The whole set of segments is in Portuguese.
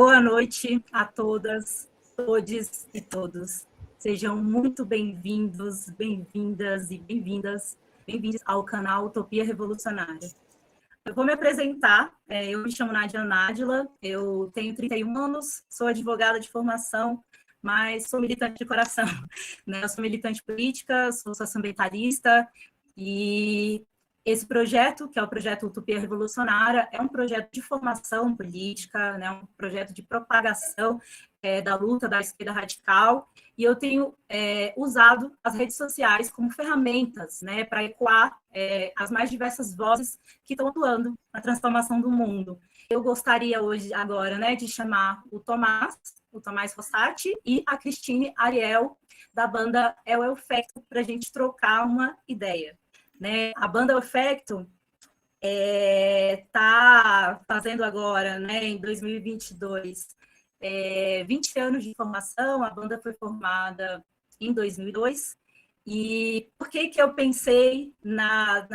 Boa noite a todas, todes e todos. Sejam muito bem-vindos, bem-vindas e bem-vindos ao canal Utopia Revolucionária. Eu vou me apresentar, eu me chamo Nádia Nádila, eu tenho 31 anos, sou advogada de formação, mas sou militante de coração, né? Eu sou militante política, sou socioambientalista e esse projeto, que é o projeto Utopia Revolucionária, é um projeto de formação política, né? Um projeto de propagação da luta da esquerda radical, e eu tenho usado as redes sociais como ferramentas, né, para ecoar as mais diversas vozes que estão atuando na transformação do mundo. Eu gostaria hoje, agora, né, de chamar o Tomás Rossati e a Cristine Ariel, da banda El Efecto, para a gente trocar uma ideia. Né? A banda El Efecto está fazendo agora, né, em 2022, 20 anos de formação. A banda foi formada em 2002. E por que eu pensei na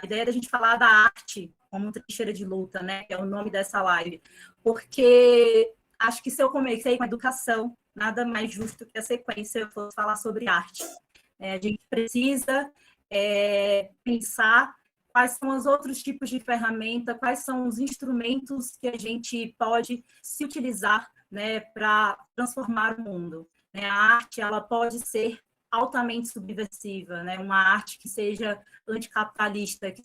ideia da gente falar da arte como trincheira de luta, né? Que é o nome dessa live. Porque acho que se eu comecei com educação, nada mais justo que a sequência eu fosse falar sobre arte. A gente precisa pensar quais são os outros tipos de ferramenta, quais são os instrumentos que a gente pode se utilizar, né, para transformar o mundo. Né? A arte, ela pode ser altamente subversiva, né? Uma arte que seja anticapitalista, que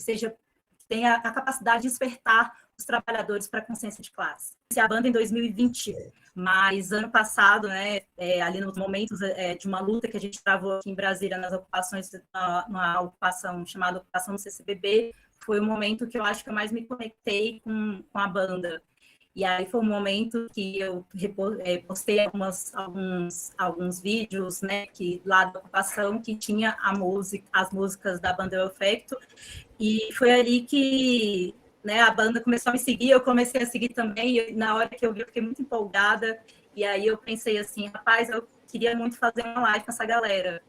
tenha a capacidade de despertar os trabalhadores para a consciência de classe. Essa é a banda em 2020, mas ano passado, né, ali nos momentos de uma luta que a gente travou aqui em Brasília, nas ocupações, na ocupação chamada Ocupação do CCBB, foi o momento que eu acho que eu mais me conectei com a banda. E aí foi um momento que eu postei alguns vídeos, né, lá da ocupação, que tinha as músicas da banda El Efecto, e foi ali que, né, a banda começou a me seguir, eu comecei a seguir também, e na hora que eu vi, eu fiquei muito empolgada, e aí eu pensei assim, rapaz, eu queria muito fazer uma live com essa galera.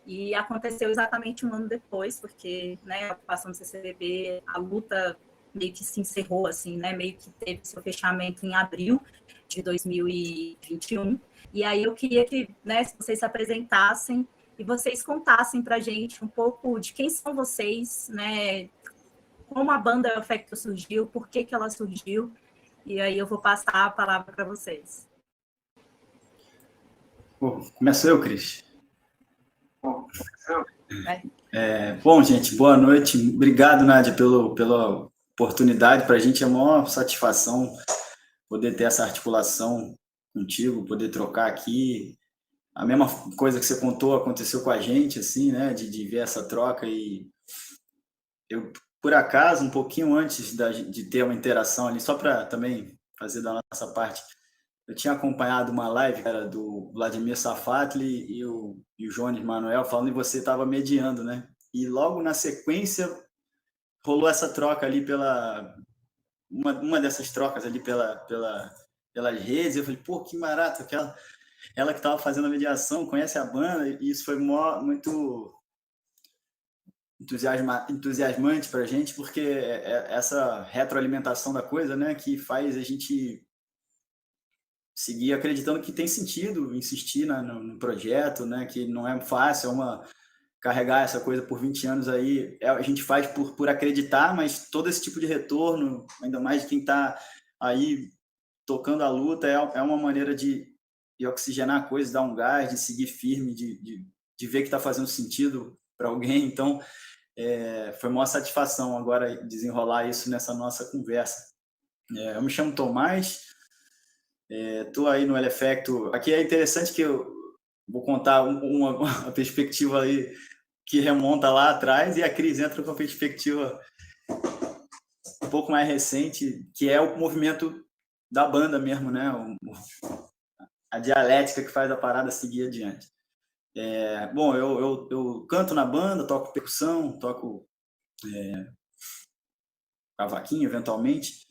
E aconteceu exatamente um ano depois, porque, né, a ocupação do CCBB, a luta meio que se encerrou, assim, né, meio que teve seu fechamento em abril de 2021. E aí eu queria que, né, vocês se apresentassem e vocês contassem para a gente um pouco de quem são vocês, né, como a banda El Efecto surgiu, por que ela surgiu, e aí eu vou passar a palavra para vocês. Começo eu, Cris. Bom, gente, boa noite. Obrigado, Nádia, pela oportunidade. Para a gente é uma satisfação poder ter essa articulação contigo, poder trocar aqui. A mesma coisa que você contou aconteceu com a gente, assim, né? De ver essa troca. E eu, por acaso, um pouquinho antes de ter uma interação ali, só para também fazer da nossa parte, eu tinha acompanhado uma live, era do Vladimir Safatli e o Jones Manuel falando, e você estava mediando, né? E logo na sequência rolou essa troca ali uma dessas trocas ali pelas redes. Eu falei, pô, que barato, ela que estava fazendo a mediação, conhece a banda, e isso foi muito entusiasmante para a gente, porque essa retroalimentação da coisa, né, que faz a gente seguir acreditando que tem sentido insistir no projeto, né? Que não é fácil, carregar essa coisa por 20 anos aí. A gente faz por acreditar, mas todo esse tipo de retorno, ainda mais de quem está aí tocando a luta, é uma maneira de oxigenar a coisa, dar um gás, de seguir firme, de ver que está fazendo sentido para alguém. Então, foi uma satisfação agora desenrolar isso nessa nossa conversa. Eu me chamo Tomás, estou aí no El Efecto. Aqui é interessante que eu vou contar uma perspectiva aí que remonta lá atrás, e a Cris entra com uma perspectiva um pouco mais recente, que é o movimento da banda mesmo, né? A dialética que faz a parada seguir adiante. Bom, eu canto na banda, toco percussão, toco cavaquinho, eventualmente.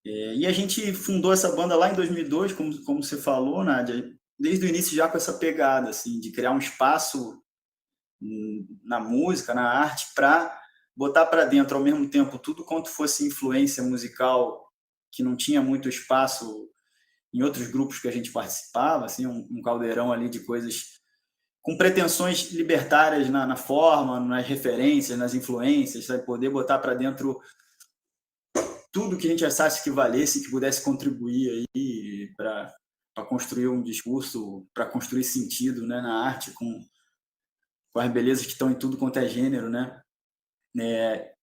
E a gente fundou essa banda lá em 2002, como você falou, Nádia, desde o início já com essa pegada, assim, de criar um espaço na música, na arte, para botar para dentro, ao mesmo tempo, tudo quanto fosse influência musical que não tinha muito espaço em outros grupos que a gente participava, assim, um caldeirão ali de coisas com pretensões libertárias na forma, nas referências, nas influências, sabe? Poder botar para dentro tudo que a gente achasse que valesse, que pudesse contribuir aí para construir um discurso, para construir sentido, né, na arte, com as belezas que estão em tudo quanto é gênero, né?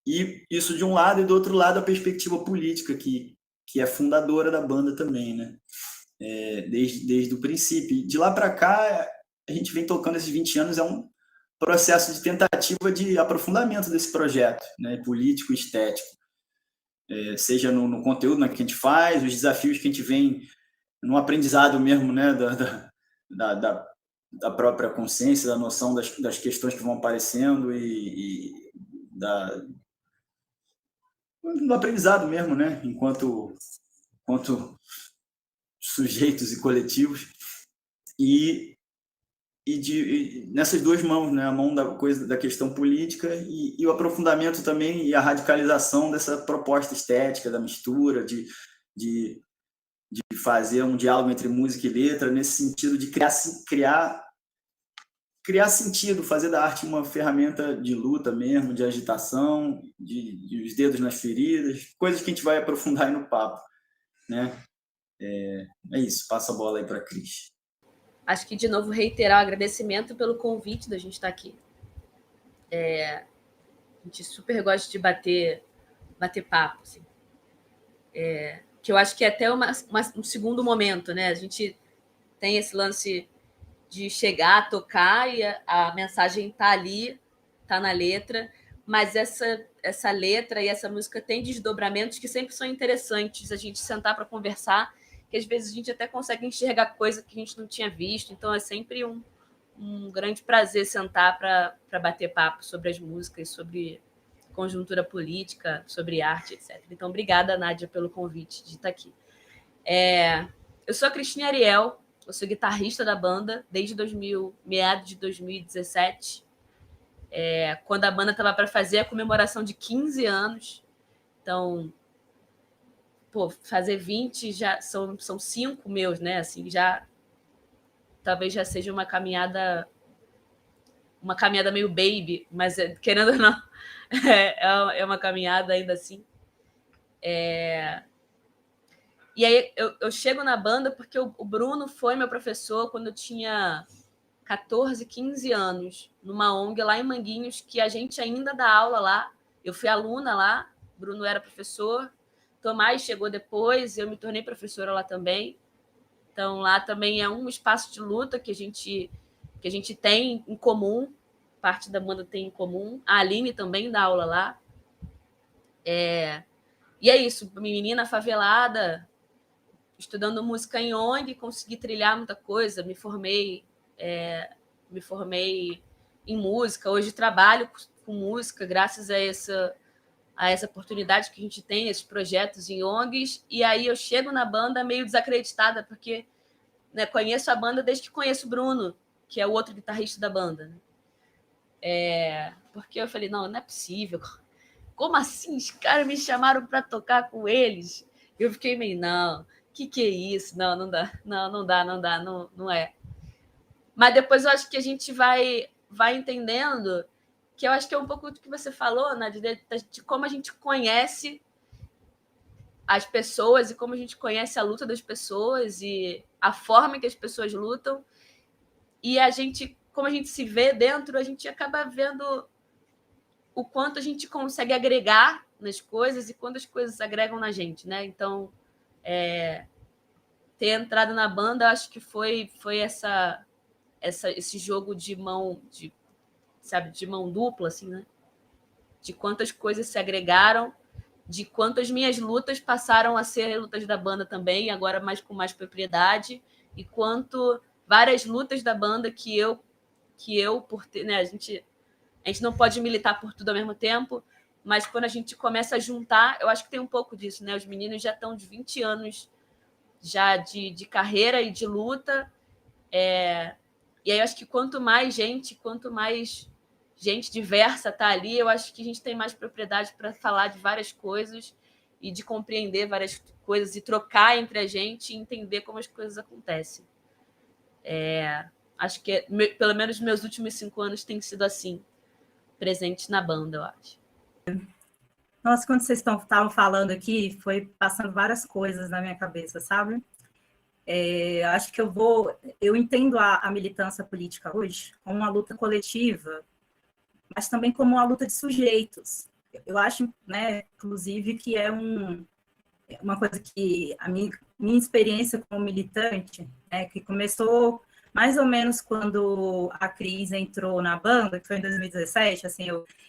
E isso de um lado, e do outro lado a perspectiva política, que é fundadora da banda também, né? Desde o princípio. De lá para cá, a gente vem tocando esses 20 anos, é um processo de tentativa de aprofundamento desse projeto, né, político e estético. Seja no conteúdo, né, que a gente faz, os desafios que a gente vem no aprendizado mesmo, né, da própria consciência, da noção das questões que vão aparecendo e do aprendizado mesmo, né, enquanto sujeitos e coletivos, e nessas duas mãos, né, a mão da questão política e o aprofundamento também e a radicalização dessa proposta estética, da mistura, de fazer um diálogo entre música e letra, nesse sentido de criar sentido, fazer da arte uma ferramenta de luta mesmo, de agitação, de os dedos nas feridas, coisas que a gente vai aprofundar aí no papo, né? É isso, passa a bola aí para a Cris. Acho que, de novo, reiterar o agradecimento pelo convite da gente estar aqui. A gente super gosta de bater papo, assim. Que eu acho que é até um segundo momento, né? A gente tem esse lance de chegar, tocar, e a mensagem está ali, está na letra, mas essa letra e essa música tem desdobramentos que sempre são interessantes a gente sentar para conversar, que às vezes a gente até consegue enxergar coisa que a gente não tinha visto, então é sempre um grande prazer sentar para bater papo sobre as músicas, sobre conjuntura política, sobre arte, etc. Então, obrigada, Nádia, pelo convite de estar aqui. Eu sou a Cristine Ariel, eu sou guitarrista da banda desde meados de 2017, quando a banda estava para fazer a comemoração de 15 anos. Então, fazer 20 já são 5 meus, né? Assim, talvez já seja uma caminhada meio baby, mas querendo ou não, é uma caminhada ainda assim. E aí eu chego na banda porque o Bruno foi meu professor quando eu tinha 14, 15 anos, numa ONG lá em Manguinhos, que a gente ainda dá aula lá. Eu fui aluna lá, Bruno era professor, Tomás chegou depois, eu me tornei professora lá também. Então, lá também é um espaço de luta que a gente tem em comum, parte da banda tem em comum. A Aline também dá aula lá. E é isso, menina favelada, estudando música em ONG, consegui trilhar muita coisa, me formei em música, hoje trabalho com música, graças a essa oportunidade que a gente tem, esses projetos em ONGs, e aí eu chego na banda meio desacreditada, porque, né, conheço a banda desde que conheço o Bruno, que é o outro guitarrista da banda. Porque eu falei, não é possível. Como assim? Os caras me chamaram para tocar com eles? Eu fiquei meio, não, que é isso? Não dá, não é. Mas depois eu acho que a gente vai entendendo, que eu acho que é um pouco do que você falou, né, de como a gente conhece as pessoas e como a gente conhece a luta das pessoas e a forma que as pessoas lutam. E como a gente se vê dentro, a gente acaba vendo o quanto a gente consegue agregar nas coisas e quando as coisas agregam na gente, né? Então, ter entrado na banda, eu acho que foi esse jogo de mão, de mão dupla, assim, né? De quantas coisas se agregaram, de quantas minhas lutas passaram a ser lutas da banda também, agora com mais propriedade, e quanto várias lutas da banda que eu por ter, né, a gente não pode militar por tudo ao mesmo tempo, mas quando a gente começa a juntar, eu acho que tem um pouco disso, né? Os meninos já estão de 20 anos já de carreira e de luta, e aí eu acho que quanto mais gente diversa tá ali, eu acho que a gente tem mais propriedade para falar de várias coisas e de compreender várias coisas e trocar entre a gente e entender como as coisas acontecem. Acho que, pelo menos, meus últimos 5 anos têm sido assim, presentes na banda, eu acho. Nossa, quando vocês estavam falando aqui, foi passando várias coisas na minha cabeça, sabe? Acho que eu entendo a militância política hoje como uma luta coletiva, mas também como uma luta de sujeitos. Eu acho, né, inclusive, que é uma coisa que a minha experiência como militante, né, que começou mais ou menos quando a Cris entrou na banda, que foi em 2017, assim,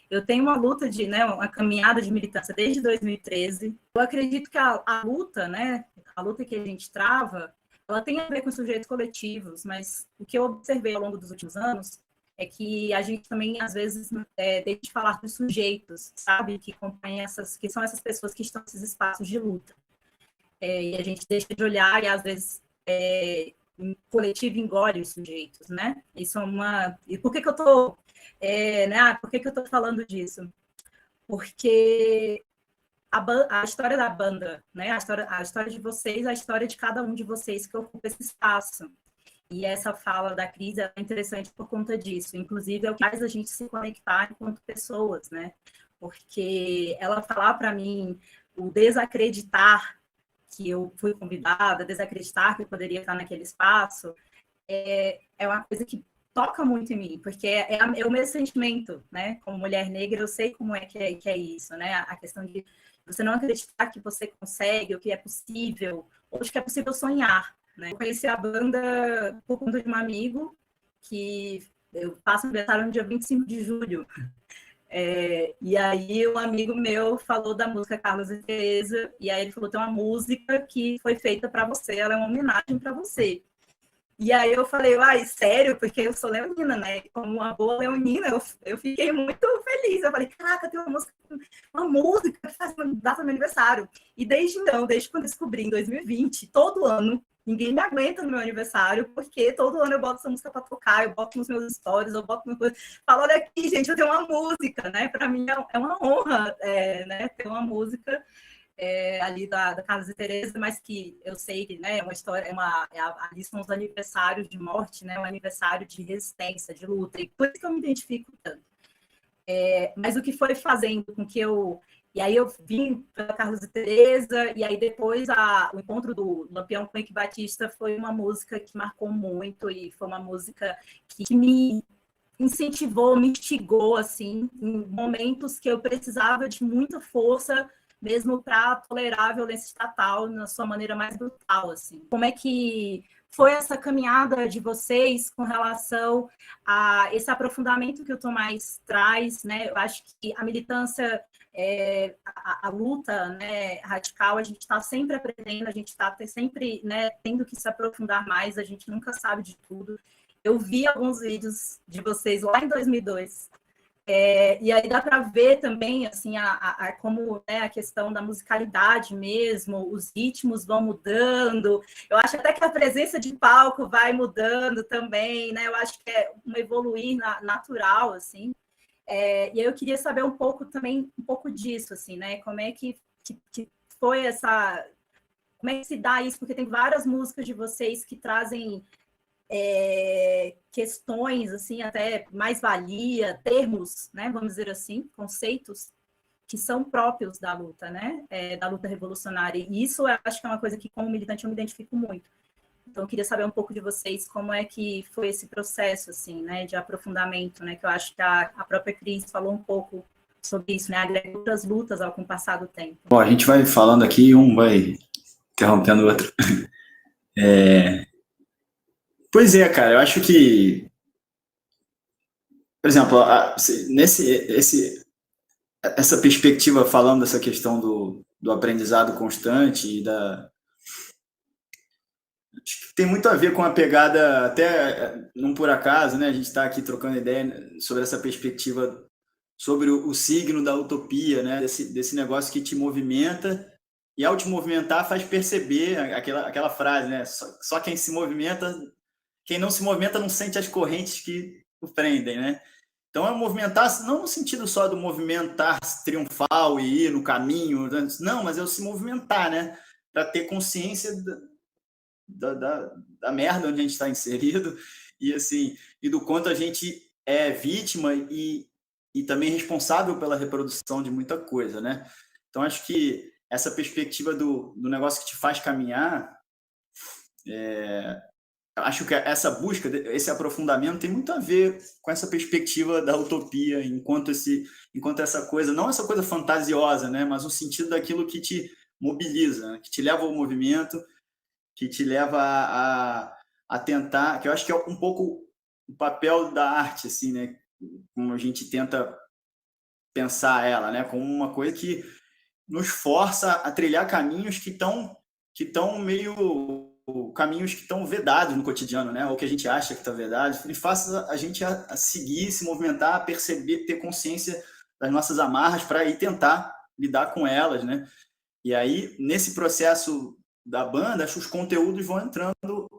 eu tenho uma luta né, uma caminhada de militância desde 2013. Eu acredito que a luta, né, a luta que a gente trava, ela tem a ver com sujeitos coletivos, mas o que eu observei ao longo dos últimos anos é que a gente também, às vezes, deixa de falar dos sujeitos, sabe? Que acompanham que são essas pessoas que estão nesses espaços de luta. E a gente deixa de olhar e, às vezes, o coletivo engole os sujeitos, né? Isso é uma... E por que eu estou... né? Por que eu estou falando disso? Porque a história da banda, né? A história de vocês, a história de cada um de vocês que ocupa esse espaço. E essa fala da Cris é interessante por conta disso. Inclusive, é o que faz a gente se conectar enquanto pessoas, né? Porque ela falar para mim o desacreditar que eu fui convidada, desacreditar que eu poderia estar naquele espaço, é uma coisa que toca muito em mim, porque é o mesmo sentimento, né? Como mulher negra, eu sei como que é isso, né? A questão de você não acreditar que você consegue, ou que é possível, ou que é possível sonhar, né? Eu conheci a banda por conta de um amigo que eu faço aniversário no dia 25 de julho. E aí um amigo meu falou da música Carlos e Teresa, e aí ele falou, tem uma música que foi feita para você, ela é uma homenagem para você. E aí eu falei, sério? Porque eu sou leonina, né? Como uma boa leonina, eu fiquei muito feliz. Eu falei, caraca, tem uma música que faz data do meu aniversário. E desde então, desde quando eu descobri, em 2020, todo ano, ninguém me aguenta no meu aniversário, porque todo ano eu boto essa música para tocar, eu boto nos meus stories, eu boto no... Falo, olha aqui, gente, eu tenho uma música, né? Para mim é uma honra, né? Ter uma música ali da Carlos e Teresa, mas que eu sei que, né, é uma história, ali são os aniversários de morte, né? Um aniversário de resistência, de luta, e por isso que eu me identifico tanto. Mas o que foi fazendo com que e aí eu vim para Carlos e Teresa, e aí depois o encontro do Lampião com Eike Batista foi uma música que marcou muito, e foi uma música que me incentivou, me instigou, assim, em momentos que eu precisava de muita força, mesmo para tolerar a violência estatal na sua maneira mais brutal, assim. Como é que foi essa caminhada de vocês com relação a esse aprofundamento que o Tomás traz, né? Eu acho que a militância, a luta, né, radical, a gente está sempre aprendendo, a gente está sempre, né, tendo que se aprofundar mais, a gente nunca sabe de tudo. Eu vi alguns vídeos de vocês lá em 2002, e aí dá para ver também assim, como, né, a questão da musicalidade mesmo, os ritmos vão mudando. Eu acho até que a presença de palco vai mudando também, né? Eu acho que é um evoluir natural, assim. E aí eu queria saber um pouco disso, assim, né? Como é que foi essa... Como é que se dá isso? Porque tem várias músicas de vocês que trazem questões, assim, até mais-valia, termos, né, vamos dizer assim, conceitos que são próprios da luta, né, da luta revolucionária. E isso eu acho que é uma coisa que, como militante, eu me identifico muito. Então, eu queria saber um pouco de vocês, como é que foi esse processo, assim, né, de aprofundamento, né, que eu acho que a própria Cris falou um pouco sobre isso, né, agrega outras lutas ao passar do tempo. Bom, a gente vai falando aqui, um vai interrompendo o outro. Pois é, cara, eu acho que, por exemplo, essa perspectiva falando dessa questão do aprendizado constante e acho que tem muito a ver com a pegada, até não por acaso, né? A gente está aqui trocando ideia sobre essa perspectiva, sobre o signo da utopia, né? Desse negócio que te movimenta e, ao te movimentar, faz perceber aquela frase, né? Só quem não se movimenta não sente as correntes que o prendem, né? Então, é movimentar, não no sentido só do movimentar triunfal e ir no caminho, não, mas é o se movimentar, né? Para ter consciência da merda onde a gente está inserido e, assim, e do quanto a gente é vítima e também responsável pela reprodução de muita coisa, né? Então, acho que essa perspectiva do negócio que te faz caminhar, acho que essa busca, esse aprofundamento tem muito a ver com essa perspectiva da utopia, enquanto essa coisa, não essa coisa fantasiosa, né, mas o sentido daquilo que te mobiliza, né, que te leva ao movimento, que te leva a tentar, que eu acho que é um pouco o papel da arte, assim, né, como a gente tenta pensar ela, né, como uma coisa que nos força a trilhar caminhos que estão meio caminhos que estão vedados no cotidiano, né? Ou que a gente acha que está vedado, e faça a gente a seguir, se movimentar, a perceber, ter consciência das nossas amarras para ir tentar lidar com elas, né? E aí, nesse processo da banda, acho que os conteúdos vão entrando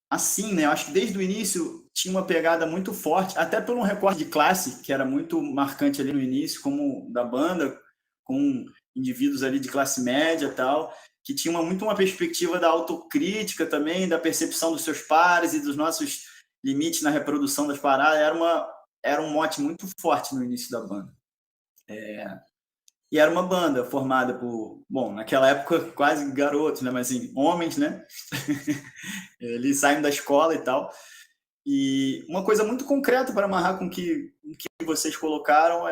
assim, né? Eu acho que desde o início tinha uma pegada muito forte, até por um recorte de classe, que era muito marcante ali no início, como da banda, com indivíduos ali de classe média e tal, que tinha muito uma perspectiva da autocrítica também, da percepção dos seus pares e dos nossos limites na reprodução das paradas. Era um mote muito forte no início da banda. E era uma banda formada por, bom, naquela época quase garotos, né? Mas assim, homens, né? Eles saem da escola e tal. E uma coisa muito concreta para amarrar com o que vocês colocaram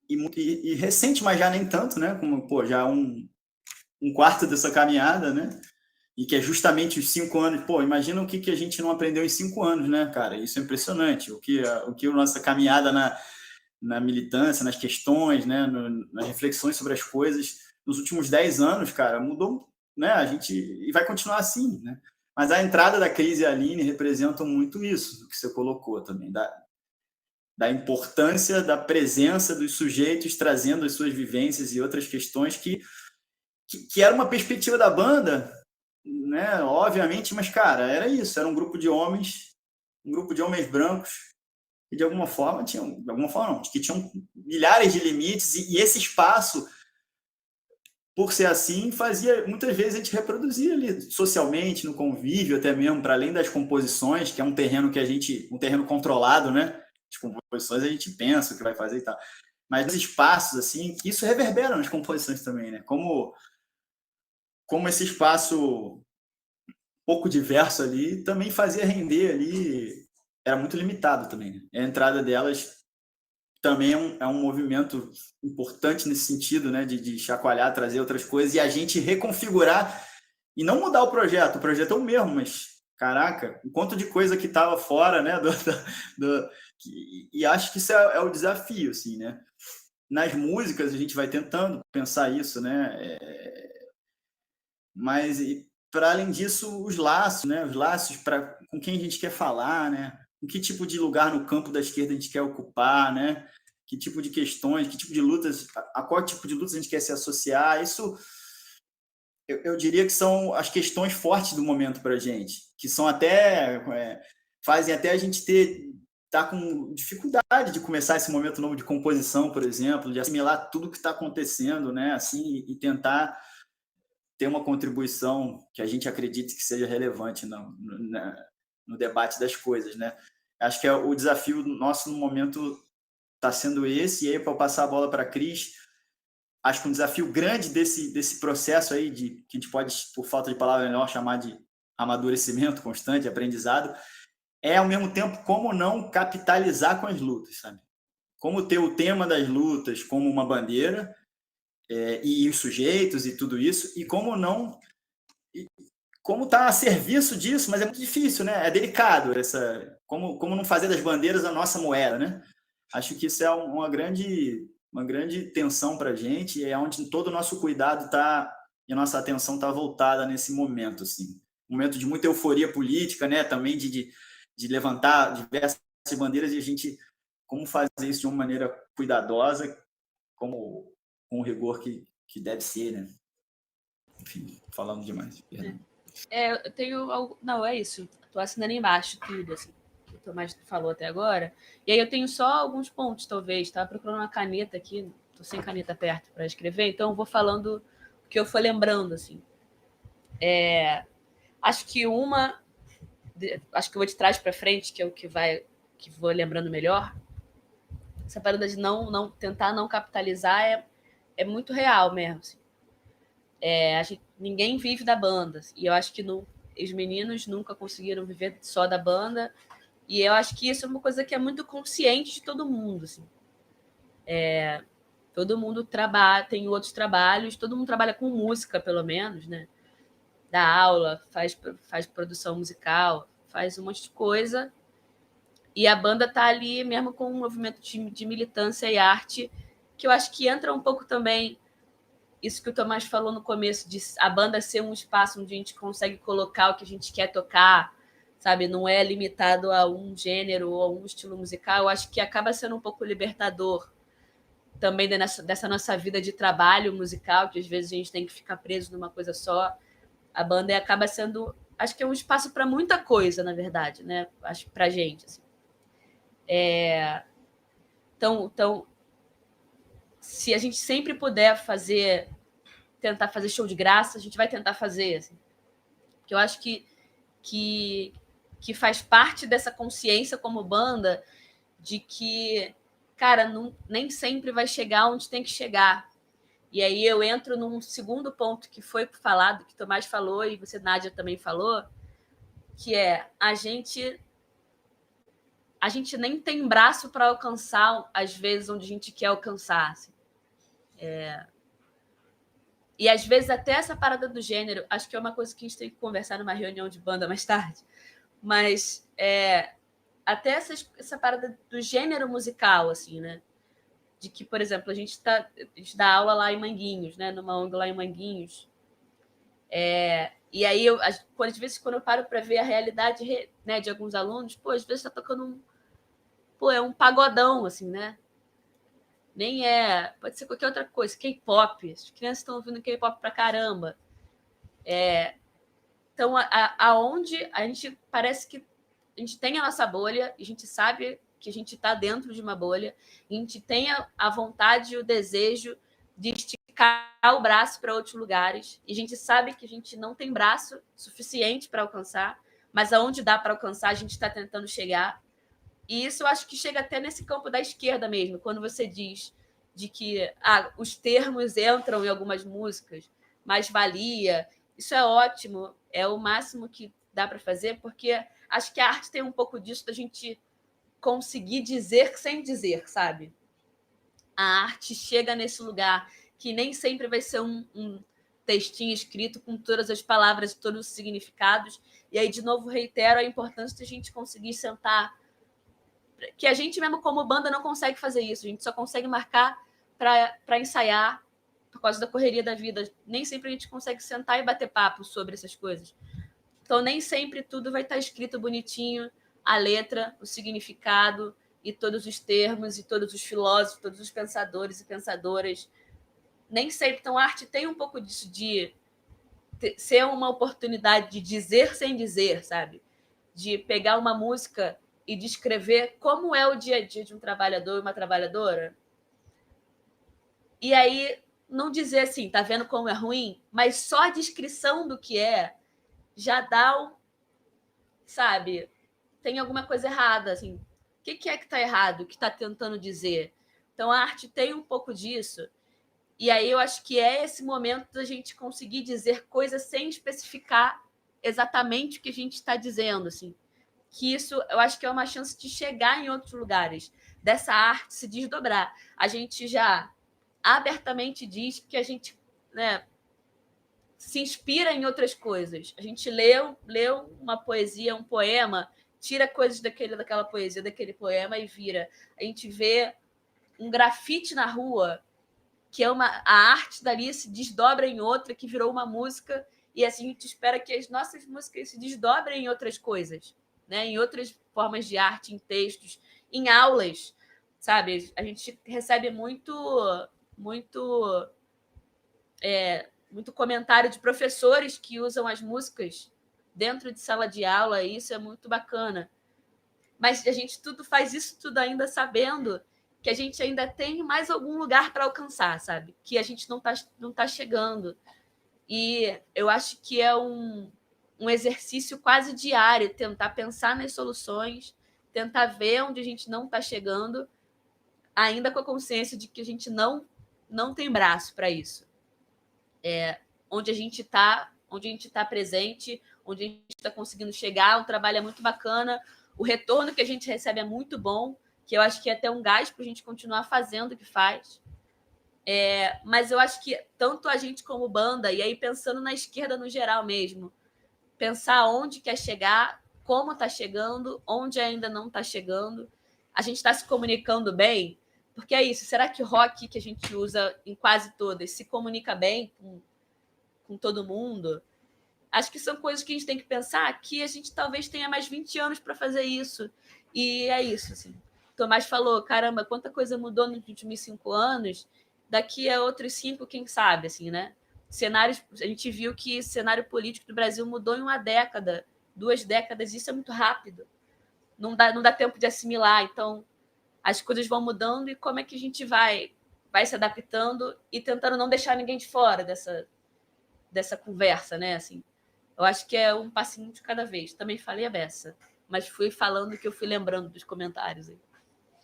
e recente, mas já nem tanto, né? Como, pô, já um quarto dessa caminhada, né? E que é justamente os 5 anos. Pô, imagina o que a gente não aprendeu em 5 anos, né, cara? Isso é impressionante. O que a nossa caminhada na militância, nas questões, né? Nas reflexões sobre as coisas, nos últimos 10 anos, cara, mudou, né? A gente e vai continuar assim, né? Mas a entrada da crise e a Aline representam muito isso que você colocou também, da importância da presença dos sujeitos trazendo as suas vivências e outras questões que era uma perspectiva da banda, né? Obviamente, mas, cara, era isso, era um grupo de homens brancos que de alguma forma que tinham milhares de limites e esse espaço, por ser assim, fazia muitas vezes a gente reproduzir ali socialmente, no convívio até mesmo, para além das composições, que é um terreno um terreno controlado, né? As composições a gente pensa o que vai fazer e tal, mas nos espaços assim, isso reverbera nas composições também, né? Como esse espaço pouco diverso ali também fazia render ali, era muito limitado também, né? A entrada delas também é um movimento importante nesse sentido, né, de chacoalhar, trazer outras coisas e a gente reconfigurar e não mudar o projeto é o mesmo, mas, caraca, o quanto de coisa que estava fora, né, e acho que isso é o desafio, assim, né? Nas músicas a gente vai tentando pensar isso, né, mas para além disso, os laços, né, com quem a gente quer falar, né, com que tipo de lugar no campo da esquerda a gente quer ocupar, né? Que tipo de questões, que tipo de lutas, a qual tipo de lutas a gente quer se associar. Isso, eu diria que são as questões fortes do momento para a gente, que são fazem até a gente tá com dificuldade de começar esse momento novo de composição, por exemplo, de assimilar tudo que está acontecendo, né? Assim, e tentar ter uma contribuição que a gente acredite que seja relevante no debate das coisas, né? Acho que o desafio nosso no momento está sendo esse, e aí para eu passar a bola para a Cris, acho que um desafio grande desse processo aí, que a gente pode, por falta de palavra melhor, chamar de amadurecimento constante, aprendizado, é ao mesmo tempo como não capitalizar com as lutas, sabe? Como ter o tema das lutas como uma bandeira, e os sujeitos e tudo isso, e como não... Como está a serviço disso, mas é muito difícil, né? É delicado como não fazer das bandeiras a nossa moeda, né? Acho que isso é uma grande tensão para a gente e é onde todo o nosso cuidado e a nossa atenção está voltada nesse momento, assim. Um momento de muita euforia política, né? Também de levantar diversas bandeiras e a gente como fazer isso de uma maneira cuidadosa, com o rigor que deve ser, né? Enfim, falando demais. Eu tenho algo... Não, é isso. Tô assinando embaixo tudo, assim. Tomás falou até agora. E aí eu tenho só alguns pontos, talvez. Estava procurando uma caneta aqui, estou sem caneta perto para escrever, então eu vou falando o que eu for lembrando, assim. Acho que acho que eu vou de trás para frente, que é o que vou lembrando melhor. Essa parada de tentar não capitalizar é muito real mesmo. Assim. Ninguém vive da banda. E eu acho que os meninos nunca conseguiram viver só da banda. E eu acho que isso é uma coisa que é muito consciente de todo mundo. Assim. Todo mundo tem outros trabalhos, todo mundo trabalha com música, pelo menos, né? Dá aula, faz produção musical, faz um monte de coisa. E a banda tá ali mesmo com um movimento de militância e arte, que eu acho que entra um pouco também isso que o Tomás falou no começo, de a banda ser um espaço onde a gente consegue colocar o que a gente quer tocar, sabe? Não é limitado a um gênero ou a um estilo musical. Eu acho que acaba sendo um pouco libertador também dessa nossa vida de trabalho musical, que às vezes a gente tem que ficar preso numa coisa só. A banda acaba sendo, acho que é um espaço para muita coisa, na verdade, né? Acho pra gente. Assim. Então, se a gente sempre puder tentar fazer show de graça, a gente vai tentar fazer. Assim. Porque eu acho que faz parte dessa consciência como banda de que, cara, nem sempre vai chegar onde tem que chegar. E aí eu entro num segundo ponto que foi falado, que o Tomás falou e você, Nádia, também falou, que é a gente nem tem braço para alcançar, às vezes, onde a gente quer alcançar. Assim. E, às vezes, até essa parada do gênero, acho que é uma coisa que a gente tem que conversar numa reunião de banda mais tarde, mas até essa parada do gênero musical, assim, né? De que, por exemplo, a gente dá aula lá em Manguinhos, né? Numa ONG lá em Manguinhos. E aí, às vezes, quando eu paro para ver a realidade, né, de alguns alunos, às vezes está tocando é um pagodão, assim, né? Nem pode ser qualquer outra coisa, K-pop. As crianças estão ouvindo K-pop pra caramba. Então, aonde a gente parece que a gente tem a nossa bolha, a gente sabe que a gente está dentro de uma bolha, a gente tem a vontade e o desejo de esticar o braço para outros lugares, e a gente sabe que a gente não tem braço suficiente para alcançar, mas aonde dá para alcançar, a gente está tentando chegar. E isso eu acho que chega até nesse campo da esquerda mesmo, quando você diz de que os termos entram em algumas músicas, mais-valia, isso é ótimo, é o máximo que dá para fazer, porque acho que a arte tem um pouco disso, da gente conseguir dizer sem dizer, sabe? A arte chega nesse lugar que nem sempre vai ser um textinho escrito com todas as palavras e todos os significados. E aí, de novo, reitero a importância de a gente conseguir sentar, que a gente mesmo como banda não consegue fazer isso, a gente só consegue marcar para ensaiar por causa da correria da vida. Nem sempre a gente consegue sentar e bater papo sobre essas coisas. Então, nem sempre tudo vai estar escrito bonitinho, a letra, o significado e todos os termos e todos os filósofos, todos os pensadores e pensadoras. Nem sempre. Então, a arte tem um pouco disso, de ser uma oportunidade de dizer sem dizer, sabe? De pegar uma música e descrever como é o dia a dia de um trabalhador e uma trabalhadora. E aí, não dizer assim, tá vendo como é ruim? Mas só a descrição do que já dá sabe, tem alguma coisa errada, assim. O que é que tá errado? O que tá tentando dizer? Então, a arte tem um pouco disso. E aí eu acho que é esse momento da gente conseguir dizer coisas sem especificar exatamente o que a gente está dizendo, assim. Que isso, eu acho que é uma chance de chegar em outros lugares, dessa arte se desdobrar. A gente já abertamente diz que a gente, né, se inspira em outras coisas. A gente lê uma poesia, um poema, tira coisas daquela poesia, daquele poema e vira. A gente vê um grafite na rua, que é a arte dali se desdobra em outra, que virou uma música, e assim a gente espera que as nossas músicas se desdobrem em outras coisas, né? Em outras formas de arte, em textos, em aulas, sabe? A gente recebe muito comentário de professores que usam as músicas dentro de sala de aula, e isso é muito bacana. mas a gente faz isso tudo ainda sabendo que a gente ainda tem mais algum lugar para alcançar, sabe? Que a gente não tá chegando. E eu acho que é um exercício quase diário, tentar pensar nas soluções, tentar ver onde a gente não está chegando, ainda com a consciência de que a gente não tem braço para isso. Onde a gente está presente, onde a gente está conseguindo chegar, o trabalho é muito bacana, o retorno que a gente recebe é muito bom, que eu acho que é até um gás para a gente continuar fazendo o que faz. Mas eu acho que tanto a gente como banda, e aí pensando na esquerda no geral mesmo, pensar onde quer chegar, como está chegando, onde ainda não está chegando, a gente está se comunicando bem, porque é isso, será que o rock que a gente usa em quase todas se comunica bem com todo mundo? Acho que são coisas que a gente tem que pensar, que a gente talvez tenha mais 20 anos para fazer isso, e é isso, assim. O Tomás falou, caramba, quanta coisa mudou nos últimos 5 anos, daqui a outros 5, quem sabe, assim, né? Cenários, a gente viu que o cenário político do Brasil mudou em 1 década, 2 décadas, isso é muito rápido. Não dá tempo de assimilar, então as coisas vão mudando e como é que a gente vai se adaptando e tentando não deixar ninguém de fora dessa conversa, né? Assim, eu acho que é um passinho de cada vez. Também falei a beça, mas fui falando que eu fui lembrando dos comentários aí.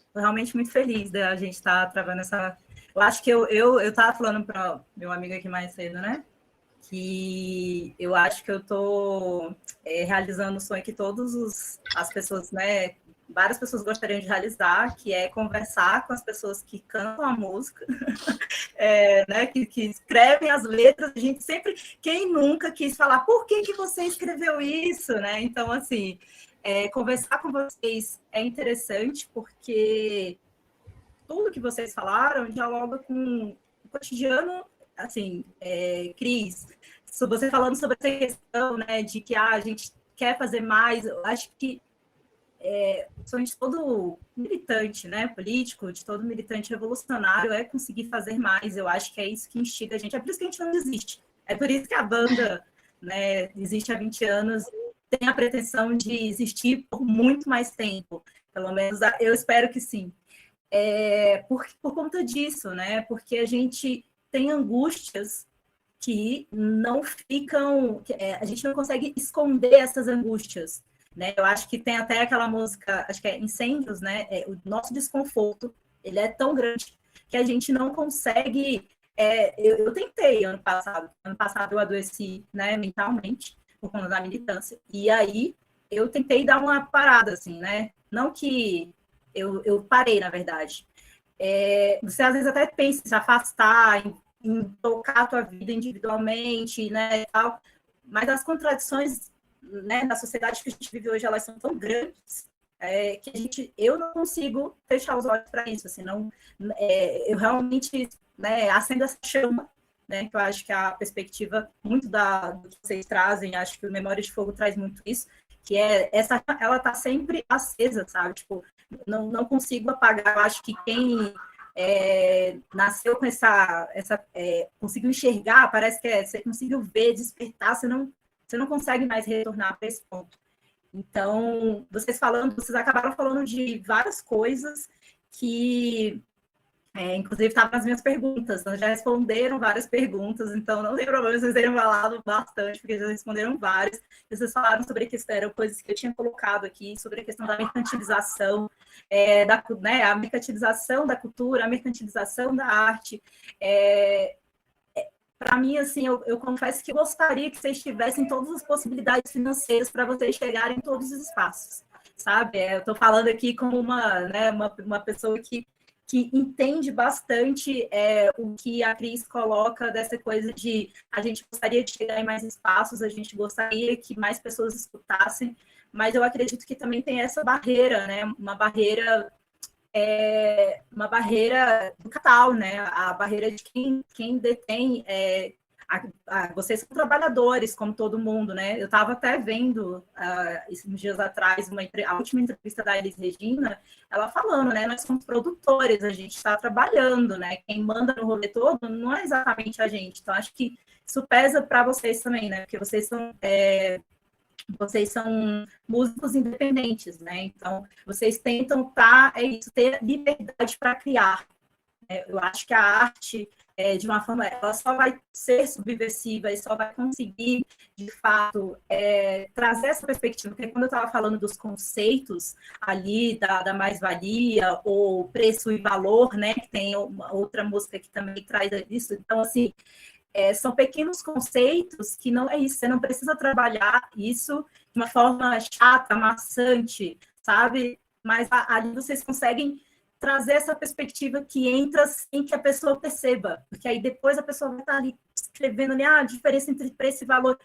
Estou realmente muito feliz da gente estar travando essa... Eu acho que eu estava falando para meu amigo aqui mais cedo, né? Que eu acho que eu estou realizando o sonho que as pessoas, né? Várias pessoas gostariam de realizar, que é conversar com as pessoas que cantam a música, né, que escrevem as letras. A gente sempre... Quem nunca quis falar, por que você escreveu isso, né? Então, assim... conversar com vocês é interessante porque tudo que vocês falaram dialoga com o cotidiano, assim, Cris, você falando sobre essa questão, né, de que a gente quer fazer mais, eu acho que de todo militante, né, político, de todo militante revolucionário é conseguir fazer mais. Eu acho que é isso que instiga a gente, é por isso que a gente não desiste, é por isso que a banda, né, existe há 20 anos, tem a pretensão de existir por muito mais tempo, pelo menos eu espero que sim. Por conta disso, né? Porque a gente tem angústias que não ficam... a gente não consegue esconder essas angústias, né? Eu acho que tem até aquela música, acho que é Incêndios, né? O nosso desconforto, ele é tão grande que a gente não consegue... eu tentei ano passado eu adoeci, né, mentalmente, por conta da militância. E aí eu tentei dar uma parada, assim, né? Não que eu parei, na verdade. Você às vezes até pensa em se afastar, em tocar a tua vida individualmente, né, tal, mas as contradições, né, da sociedade que a gente vive hoje, elas são tão grandes que eu não consigo fechar os olhos para isso, assim, não, eu realmente, né, acendo essa chama, né, que eu acho que a perspectiva muito do que vocês trazem, acho que o Memória de Fogo traz muito isso, que ela está sempre acesa, sabe? Tipo, não consigo apagar. Eu acho que quem nasceu com conseguiu enxergar, parece que você conseguiu ver, despertar, você não consegue mais retornar para esse ponto. Então, vocês acabaram falando de várias coisas que... inclusive, estava nas minhas perguntas, então já responderam várias perguntas, então não tem problema vocês terem falado bastante, porque já responderam várias. Vocês falaram sobre a questão, eram coisas que eu tinha colocado aqui, sobre a questão da mercantilização, né, a mercantilização da cultura, a mercantilização da arte. Para mim, assim, eu confesso que eu gostaria que vocês tivessem todas as possibilidades financeiras para vocês chegarem em todos os espaços, sabe? Eu estou falando aqui como uma pessoa que entende bastante o que a Cris coloca dessa coisa de a gente gostaria de chegar em mais espaços, a gente gostaria que mais pessoas escutassem, mas eu acredito que também tem essa barreira, né? Uma barreira do capital, né? A barreira de quem detém... vocês são trabalhadores, como todo mundo, né? Eu estava até vendo, uns dias atrás, a última entrevista da Elis Regina, ela falando, né? Nós somos produtores, a gente está trabalhando, né? Quem manda no rolê todo não é exatamente a gente. Então, acho que isso pesa para vocês também, né? Porque vocês são vocês são músicos independentes, né? Então, vocês tentam ter liberdade para criar. Eu acho que a arte, de uma forma, ela só vai ser subversiva e só vai conseguir, de fato, trazer essa perspectiva. Porque quando eu estava falando dos conceitos ali, da mais-valia, ou preço e valor, né? Que tem uma outra música que também traz isso. Então, assim, são pequenos conceitos que não é isso, você não precisa trabalhar isso de uma forma chata, maçante, sabe? Mas ali vocês conseguem trazer essa perspectiva que entra sem que a pessoa perceba, porque aí depois a pessoa vai estar ali escrevendo ali, a diferença entre preço e valor.